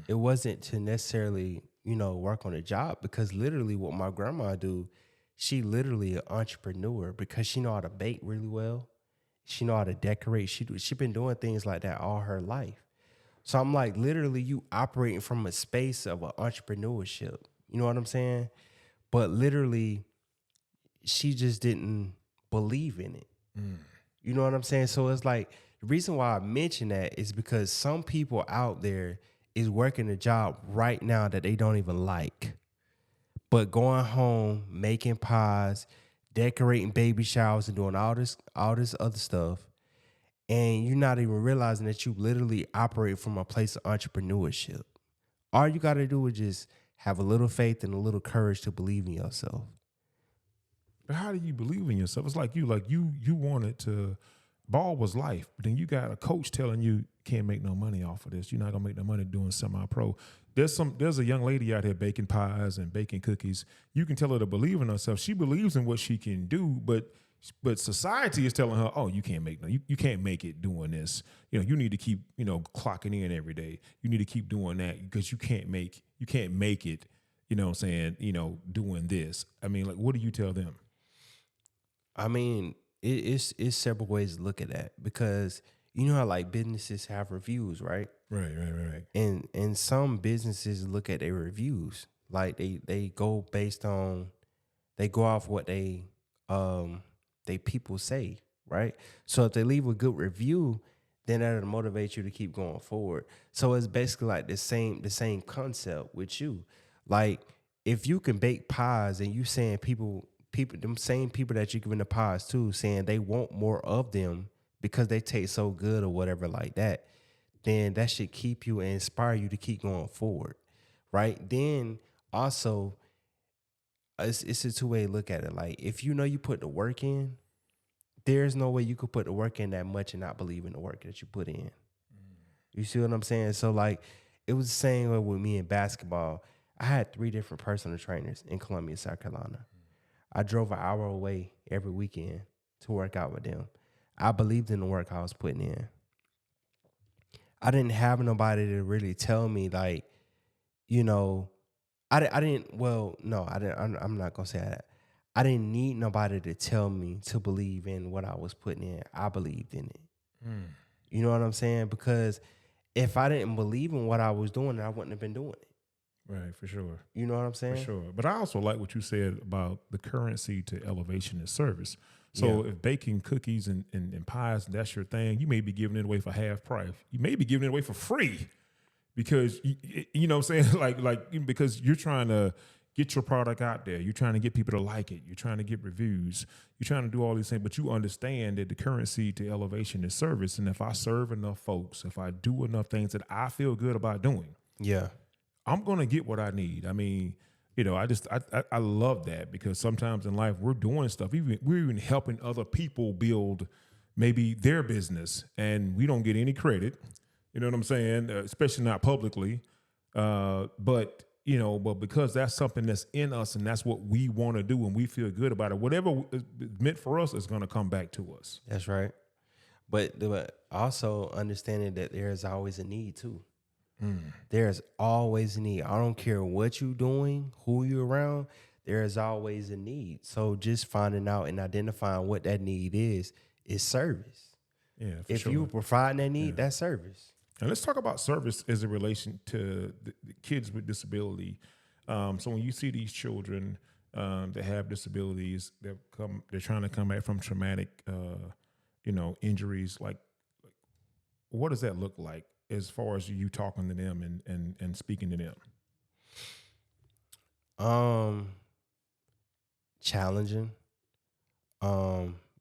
It wasn't to necessarily, work on a job, because literally what my grandma do, she literally an entrepreneur, because she know how to bake really well. She know how to decorate. She been doing things like that all her life. So I'm like, literally, you operating from a space of an entrepreneurship. You know what I'm saying? But literally, she just didn't believe in it. You know what I'm saying? So it's like, the reason why I mention that is because some people out there is working a job right now that they don't even like, but going home, making pies, decorating baby showers, and doing all this other stuff. And you're not even realizing that you literally operate from a place of entrepreneurship. All you got to do is just have a little faith and a little courage to believe in yourself. But how do you believe in yourself? It's like you wanted to, ball was life, but then you got a coach telling you can't make no money off of this. You're not gonna make no money doing semi-pro. There's a young lady out here baking pies and baking cookies. You can tell her to believe in herself. She believes in what she can do, but society is telling her, oh, you can't make you can't make it doing this. You need to keep clocking in every day. You need to keep doing that because you can't make it. You know what I'm saying? Doing this. I mean, like, what do you tell them? I mean, it's several ways to look at that, because you know how like businesses have reviews, right? Right. And some businesses look at their reviews. Like they go off what they people say, right? So if they leave a good review, then that'll motivate you to keep going forward. So it's basically like the same concept with you. Like, if you can bake pies and you saying people, them same people that you're giving the pies to, saying they want more of them because they taste so good or whatever like that, then that should keep you and inspire you to keep going forward, right? Then also, it's a two-way look at it. Like, if you put the work in, there's no way you could put the work in that much and not believe in the work that you put in. You see what I'm saying? So, like, it was the same way with me in basketball. I had 3 different personal trainers in Columbia, South Carolina. I drove an hour away every weekend to work out with them. I believed in the work I was putting in. I didn't have nobody to really tell me, like, I'm not going to say that. I didn't need nobody to tell me to believe in what I was putting in. I believed in it. You know what I'm saying? Because if I didn't believe in what I was doing, I wouldn't have been doing it. Right, for sure. You know what I'm saying? For sure. But I also like what you said about the currency to elevation and service. So if baking cookies and pies, that's your thing, you may be giving it away for half price. You may be giving it away for free because, you know what I'm saying? like because you're trying to get your product out there. You're trying to get people to like it. You're trying to get reviews. You're trying to do all these things, but you understand that the currency to elevation is service. And if I serve enough folks, if I do enough things that I feel good about doing, I'm going to get what I need. I mean, I love that, because sometimes in life we're doing stuff. We're even helping other people build maybe their business, and we don't get any credit. You know what I'm saying? Especially not publicly. But because that's something that's in us, and that's what we want to do, and we feel good about it. Whatever is meant for us is going to come back to us. That's right. But also understanding that there's always a need too. There's always a need. I don't care what you're doing, who you're around, there is always a need. So just finding out and identifying what that need is service. Yeah, if you providing that need, that's service. And let's talk about service as a relation to the kids with disability. So when you see these children that have disabilities, they're trying to come back from traumatic, injuries. Like, what does that look like as far as you talking to them and speaking to them? Challenging,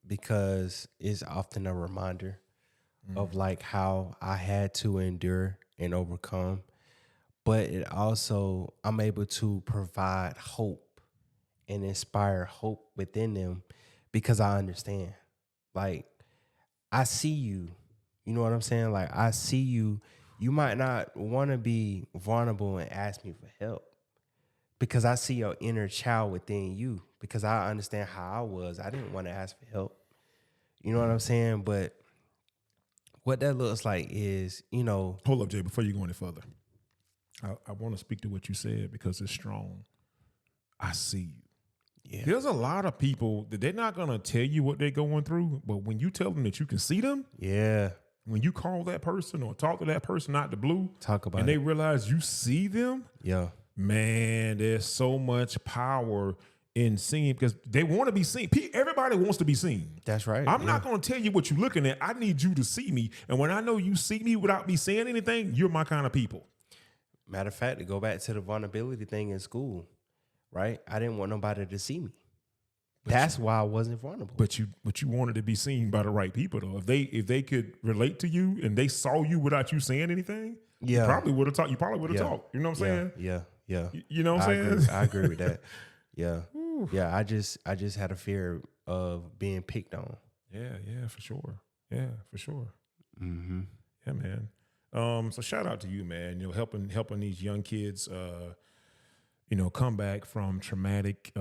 because it's often a reminder of like how I had to endure and overcome, but it also, I'm able to provide hope and inspire hope within them because I understand. Like, I see you, you know what I'm saying? Like, I see you. You might not want to be vulnerable and ask me for help because I see your inner child within you, because I understand how I was. I didn't want to ask for help. You know what I'm saying? But what that looks like is, Hold up, Jay, before you go any further. I want to speak to what you said because it's strong. I see you. Yeah. There's a lot of people that they're not going to tell you what they're going through, but when you tell them that you can see them, yeah, when you call that person or talk to that person out the blue, and they realize you see them, yeah, man, there's so much power in seeing, because they want to be seen. Everybody wants to be seen. That's right. I'm not going to tell you what you're looking at. I need you to see me. And when I know you see me without me saying anything, you're my kind of people. Matter of fact, to go back to the vulnerability thing in school, right? I didn't want nobody to see me. That's why I wasn't vulnerable. But you wanted to be seen by the right people, though. If they could relate to you and they saw you without you saying anything, yeah, you probably would have talked. You probably would have talked. You know what I'm saying? Yeah. You know what I'm saying? I agree with that. Yeah. Yeah. I just had a fear of being picked on. Yeah, for sure. Yeah, for sure. Mm-hmm. Yeah, man. So shout out to you, man. Helping these young kids, come back from traumatic,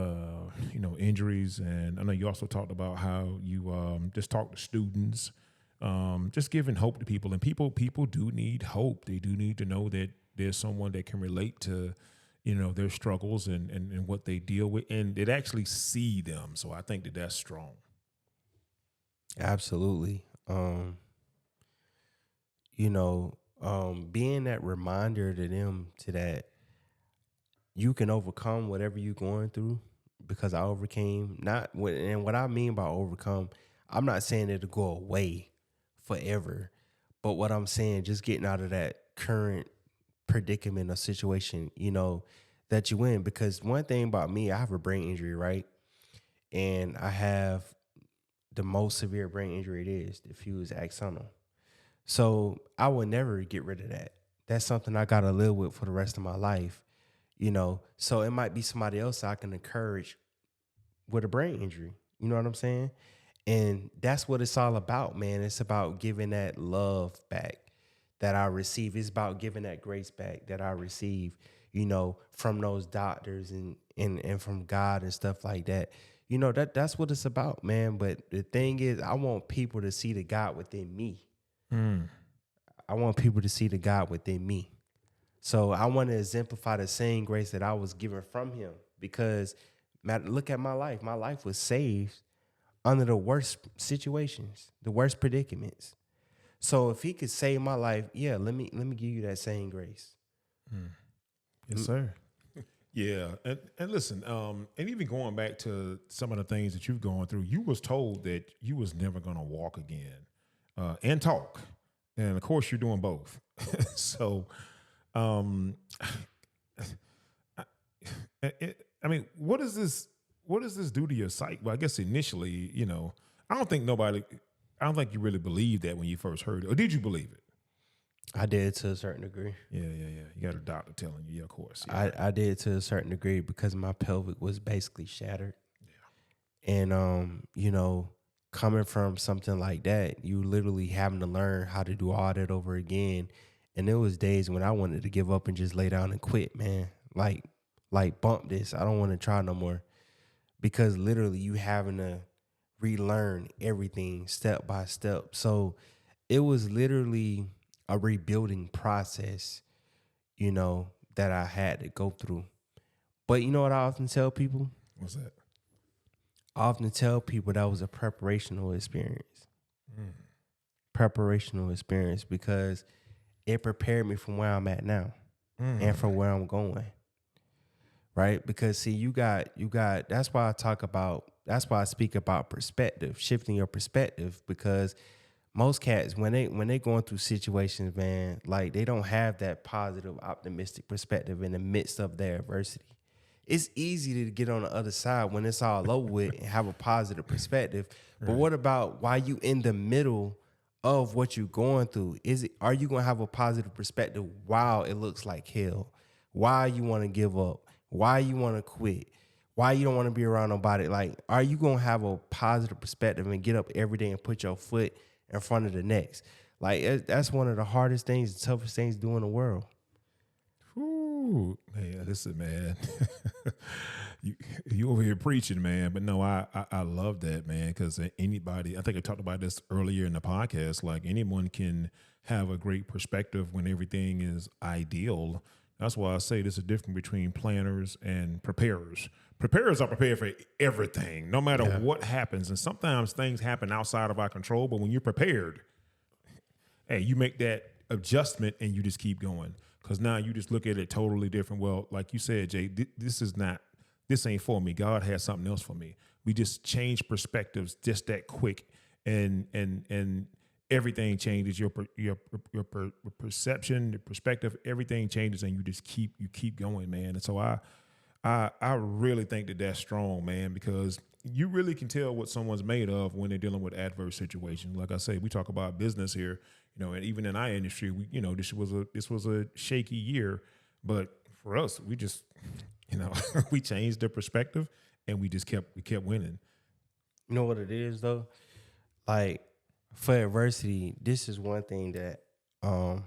injuries. And I know you also talked about how you just talk to students, just giving hope to people. And people do need hope. They do need to know that there's someone that can relate to, their struggles and what they deal with, and it actually see them. So I think that's strong. Absolutely. Being that reminder to them to that you can overcome whatever you're going through, because I overcame. And what I mean by overcome, I'm not saying it'll go away forever, but what I'm saying, just getting out of that current predicament or situation, that you in. Because one thing about me, I have a brain injury, right? And I have the most severe brain injury it is, diffuse axonal. So I will never get rid of that. That's something I got to live with for the rest of my life, So it might be somebody else I can encourage with a brain injury. You know what I'm saying? And that's what it's all about, man. It's about giving that love back that I receive. It's about giving that grace back that I receive, from those doctors and from God and stuff like that. That's what it's about, man. But the thing is, I want people to see the God within me. I want people to see the God within me. So I want to exemplify the same grace that I was given from him, because look at my life. My life was saved under the worst situations, the worst predicaments. So if he could save my life, let me give you that same grace. Yes, sir. Yeah. And listen, and even going back to some of the things that you've gone through, you was told that you was never going to walk again and talk. And of course you're doing both. So, I mean, what does this do to your psyche? Well, I guess initially, I don't think you really believed that when you first heard it. Or did you believe it? I did, to a certain degree. Yeah. You got a doctor telling you, of course. Yeah. I did, to a certain degree, because my pelvic was basically shattered. Yeah. And, coming from something like that, you literally having to learn how to do all that over again. And there was days when I wanted to give up and just lay down and quit, man. Like bump this. I don't want to try no more. Because literally you having to relearn everything step by step. So it was literally a rebuilding process, that I had to go through. But you know what I often tell people? What's that? I often tell people that was a preparational experience. Preparational experience because it prepared me from where I'm at now and from where I'm going. Right? Because see, you got that's why I speak about perspective, shifting your perspective, because most cats when they going through situations, man, like they don't have that positive, optimistic perspective in the midst of their adversity. It's easy to get on the other side when it's all over with and have a positive perspective. But what about while you in the middle of what you're going through? Are you gonna have a positive perspective while it looks like hell? Why you want to give up? Why you want to quit? Why you don't want to be around nobody? Like, are you gonna have a positive perspective and get up every day and put your foot in front of the next? Like, that's one of the hardest things, the toughest things to do in the world. Ooh, man, listen, man. you over here preaching, man. But no, I love that, man, because anybody, I think I talked about this earlier in the podcast, like anyone can have a great perspective when everything is ideal. That's why I say there's a difference between planners and preparers. Preparers are prepared for everything, no matter what happens. And sometimes things happen outside of our control, but when you're prepared, hey, you make that adjustment and you just keep going. Because now you just look at it totally different. Well, like you said, Jay, this ain't for me. God has something else for me. We just change perspectives just that quick, and everything changes. Your perception, the perspective, everything changes, and you keep going, man. And so I really think that that's strong, man, because you really can tell what someone's made of when they're dealing with adverse situations. Like I say, we talk about business here, and even in our industry, this was a shaky year, but for us, we just, we changed the perspective and we kept winning. You know what it is though? Like for adversity, this is one thing that I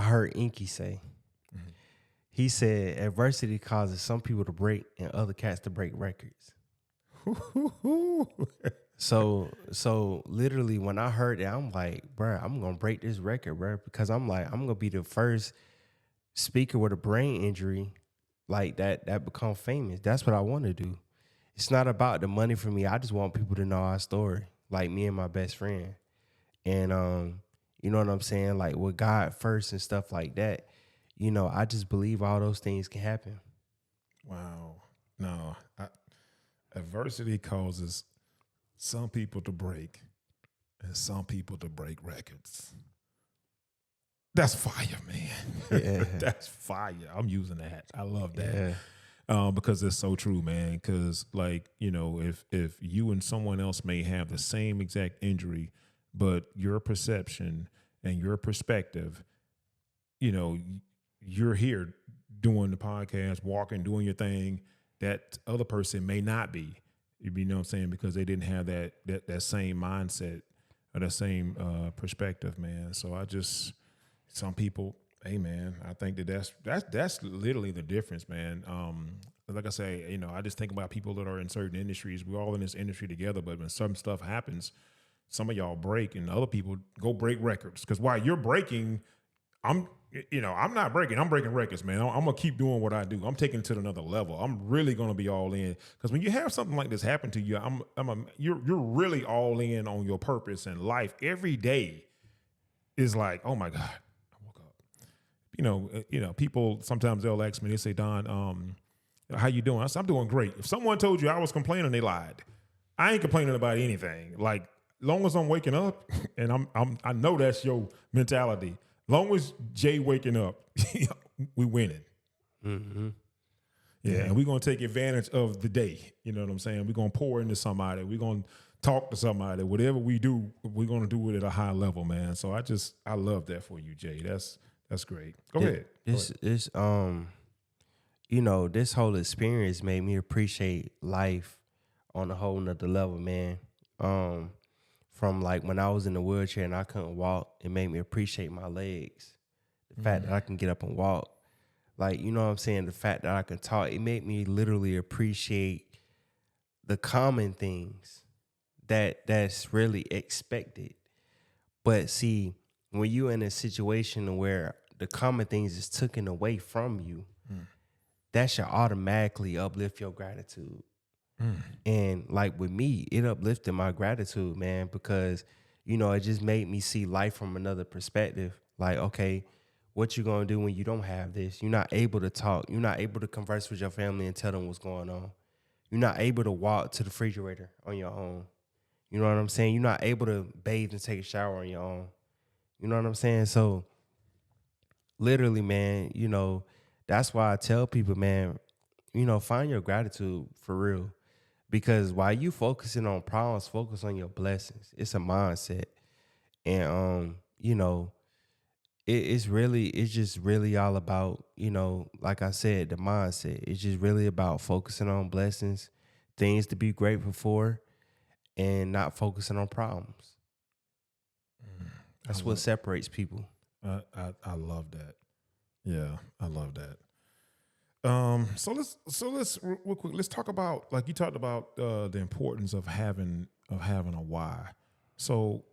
heard Inky say. Mm-hmm. He said adversity causes some people to break and other cats to break records. So literally when I heard that, I'm like, bro, I'm gonna break this record, bro, because I'm gonna be the first speaker with a brain injury like that become famous. That's what I want to do. It's not about the money for me. I just want people to know our story, like me and my best friend. And you know what I'm saying? Like with God first and stuff like that. I just believe all those things can happen. Wow. No, adversity causes some people to break and some people to break records. That's fire, man. Yeah. That's fire. I'm using that. I love that. Yeah. Because it's so true, man. Because if you and someone else may have the same exact injury, but your perception and your perspective, you're here doing the podcast, walking, doing your thing, that other person may not be. You know what I'm saying? Because they didn't have that same mindset or that same perspective, man. So some people, hey, man, I think that's literally the difference, man. Like I say, I just think about people that are in certain industries. We're all in this industry together, but when some stuff happens, some of y'all break and other people go break records. Because while you're breaking, I'm not breaking. I'm breaking records, man. I'm gonna keep doing what I do. I'm taking it to another level. I'm really gonna be all in. Because when you have something like this happen to you, you're really all in on your purpose in life. Every day is like, oh my God, I woke up. People sometimes they'll ask me. They say, Don, how you doing? I said, I'm doing great. If someone told you I was complaining, they lied. I ain't complaining about anything. Like, long as I'm waking up, and I know that's your mentality. Long as Jay waking up, we winning. Mm-hmm. Yeah, and we're going to take advantage of the day. You know what I'm saying? We're going to pour into somebody. We're going to talk to somebody. Whatever we do, we're going to do it at a high level, man. So I love that for you, Jay. That's great. Go ahead. This whole experience made me appreciate life on a whole nother level, man. Um, from like when I was in the wheelchair and I couldn't walk, it made me appreciate my legs. The fact that I can get up and walk. Like, you know what I'm saying? The fact that I can talk, it made me literally appreciate the common things that's really expected. But see, when you're in a situation where the common things is taken away from you, that should automatically uplift your gratitude. And like with me, it uplifted my gratitude, man, because, you know, it just made me see life from another perspective. Like, okay, what you gonna do when you don't have this? You're not able to talk. You're not able to converse with your family and tell them what's going on. You're not able to walk to the refrigerator on your own. You know what I'm saying? You're not able to bathe and take a shower on your own. You know what I'm saying? So literally, man, you know, that's why I tell people, man, you know, find your gratitude for real. Because while you focusing on problems, focus on your blessings. It's a mindset. And you know, it's just really all about, you know, like I said, the mindset. It's just really about focusing on blessings, things to be grateful for, and not focusing on problems. That's what separates people. I love that. Yeah, I love that. So let's real quick. Let's talk about, like you talked about, the importance of having a why. So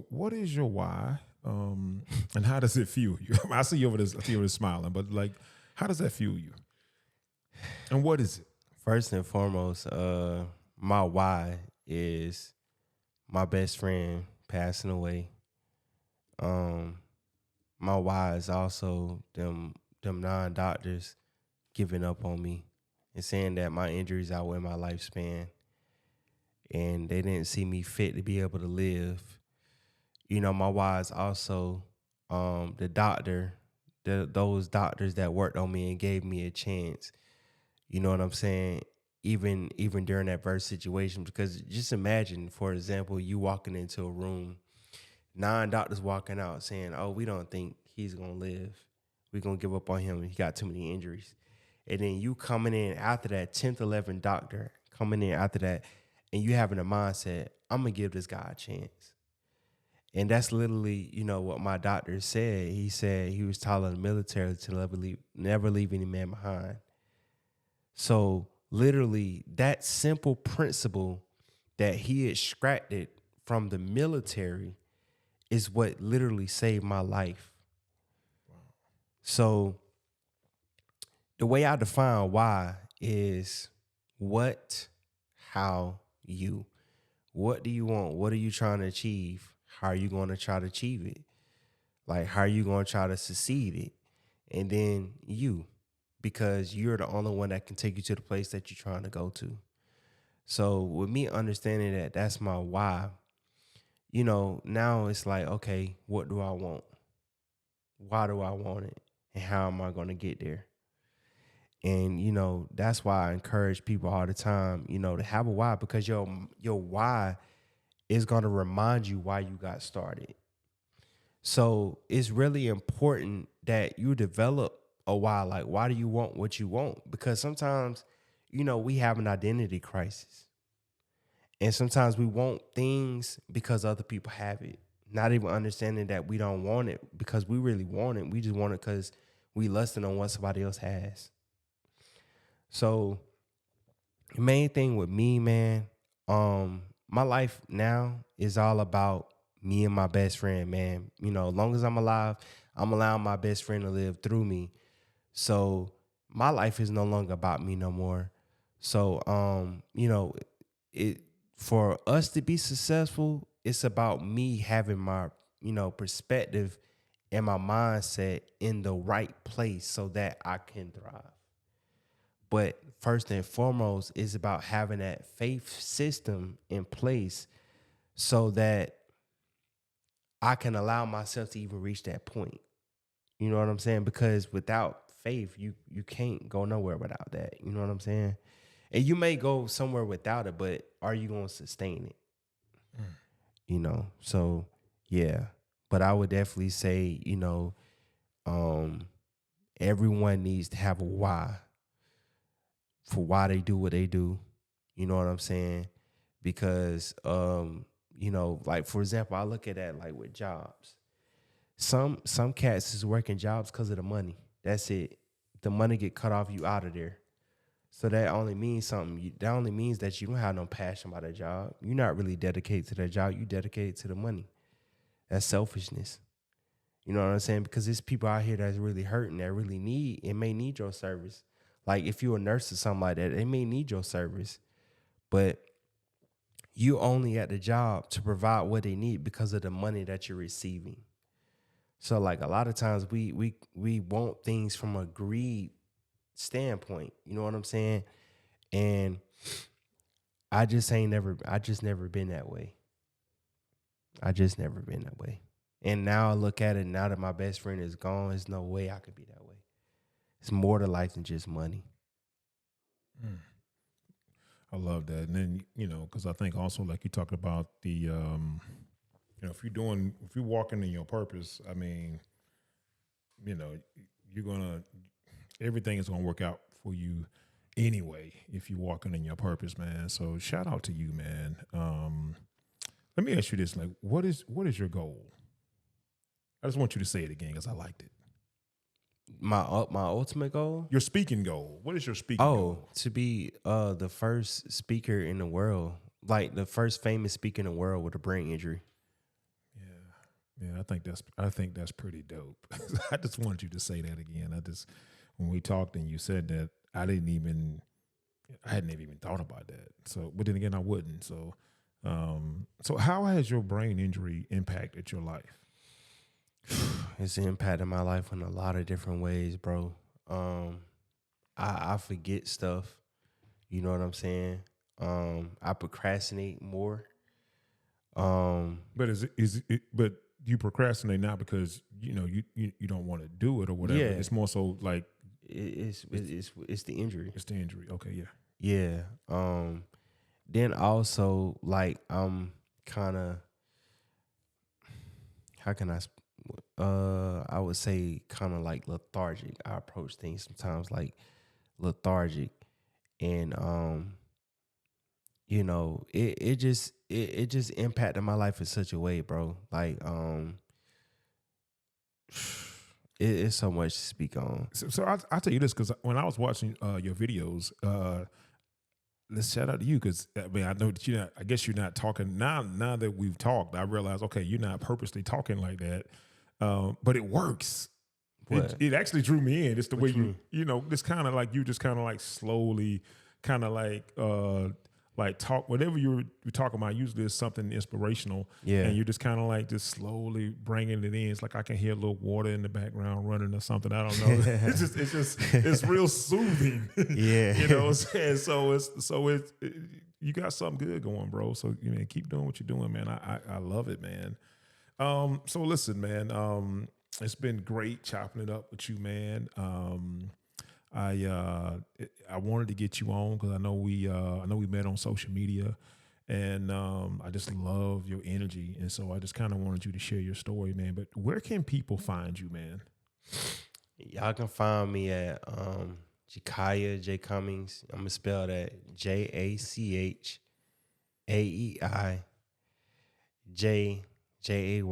what is your why? And how does it fuel you? I see you over this. I see you over there smiling, but like, how does that fuel you? And what is it? First and foremost, my why is my best friend passing away. My why is also them non-doctors giving up on me and saying that my injuries outweigh my lifespan, and they didn't see me fit to be able to live. You know, my why is also those doctors that worked on me and gave me a chance. You know what I'm saying? Even during that adverse situation, because just imagine, for example, you walking into a room, 9 doctors walking out saying, "Oh, we don't think he's gonna live. We're gonna give up on him. He got too many injuries." And then you coming in after that 10th, 11th doctor coming in after that, and you having a mindset, "I'm gonna give this guy a chance." And that's literally, you know, what my doctor said. He said he was telling the military to never leave any man behind. So literally, that simple principle that he extracted from the military is what literally saved my life. So the way I define why is what, how, you. What do you want? What are you trying to achieve? How are you going to try to achieve it? Like, how are you going to try to succeed it? And then you, because you're the only one that can take you to the place that you're trying to go to. So with me understanding that that's my why, you know, now it's like, okay, what do I want? Why do I want it? And how am I going to get there? And, you know, that's why I encourage people all the time, you know, to have a why, because your why is going to remind you why you got started. So it's really important that you develop a why. Like, why do you want what you want? Because sometimes, you know, we have an identity crisis. And sometimes we want things because other people have it, not even understanding that we don't want it because we really want it. We just want it because we lusting on what somebody else has. So the main thing with me, man, my life now is all about me and my best friend, man. You know, as long as I'm alive, I'm allowing my best friend to live through me. So my life is no longer about me no more. So, you know, it for us to be successful, it's about me having my, you know, perspective and my mindset in the right place so that I can thrive. But first and foremost, it's about having that faith system in place so that I can allow myself to even reach that point. You know what I'm saying? Because without faith, you can't go nowhere without that. You know what I'm saying? And you may go somewhere without it, but are you going to sustain it? You know? So, yeah. But I would definitely say, you know, everyone needs to have a why for why they do what they do. You know what I'm saying? because like for example, I look at that like with jobs. Some cats is working jobs because of the money. That's it. The money get cut off, you out of there. So that only means something. That only means that you don't have no passion about that job. You're not really dedicated to that job. You dedicated to the money. That's selfishness. You know what I'm saying? Because there's people out here that's really hurting, that really may need your service. Like if you're a nurse or something like that, they may need your service. But you only at the job to provide what they need because of the money that you're receiving. So like a lot of times we want things from a greed standpoint. You know what I'm saying? And I just never been that way. I just never been that way. And now I look at it, now that my best friend is gone, there's no way I could be that way. It's more to life than just money. I love that. And then, because I think also like you talked about the, if you're walking in your purpose, I mean, everything is going to work out for you anyway if you're walking in your purpose, man. So shout out to you, man. Let me ask you this, like, what is your goal? I just want you to say it again because I liked it. My ultimate goal? Your speaking goal. What is your speaking goal? To be the first speaker in the world, like the first famous speaker in the world with a brain injury. Yeah, I think that's pretty dope. I just wanted you to say that again. When we talked and you said that, I hadn't even thought about that. So, but then again, I wouldn't. So, so how has your brain injury impacted your life? It's impacted my life in a lot of different ways, bro. I forget stuff. You know what I'm saying? I procrastinate more. But but you procrastinate not because you don't want to do it or whatever. Yeah. It's more so like it's the injury. It's the injury. Okay, yeah. Yeah. Then also like I'm kind of, how can I would say kind of like lethargic. I approach things sometimes like lethargic, and it just impacted my life in such a way, bro. Like it's so much to speak on. So I'll tell you this, because when I was watching your videos, let's shout out to you, because I mean I know that I guess you're not talking now. Now that we've talked, I realize you're not purposely talking like that. But it works. It actually drew me in. It's the way it's kind of like you just kind of like slowly kind of like talk, whatever you're talking about, usually it's something inspirational. Yeah. And you're just kind of like just slowly bringing it in. It's like I can hear a little water in the background running or something. I don't know. it's real soothing. Yeah. You know what I'm saying? So you got something good going, bro. So keep doing what you're doing, man. I love it, man. So listen, man, it's been great chopping it up with you, man. I wanted to get you on because I know we met on social media, and I just love your energy, and so I just kind of wanted you to share your story, man. But where can people find you, man? Y'all can find me at Jay Cummins. I'm gonna spell that JACHAEI JAY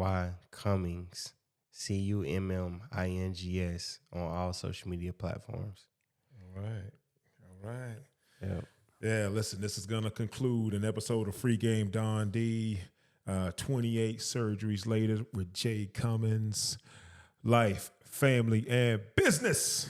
Cummings CUMMINGS on all social media platforms. All right. Yeah. Listen, this is gonna conclude an episode of FreeGameDonD. 28 surgeries later with Jay Cummins. Life, family, and business.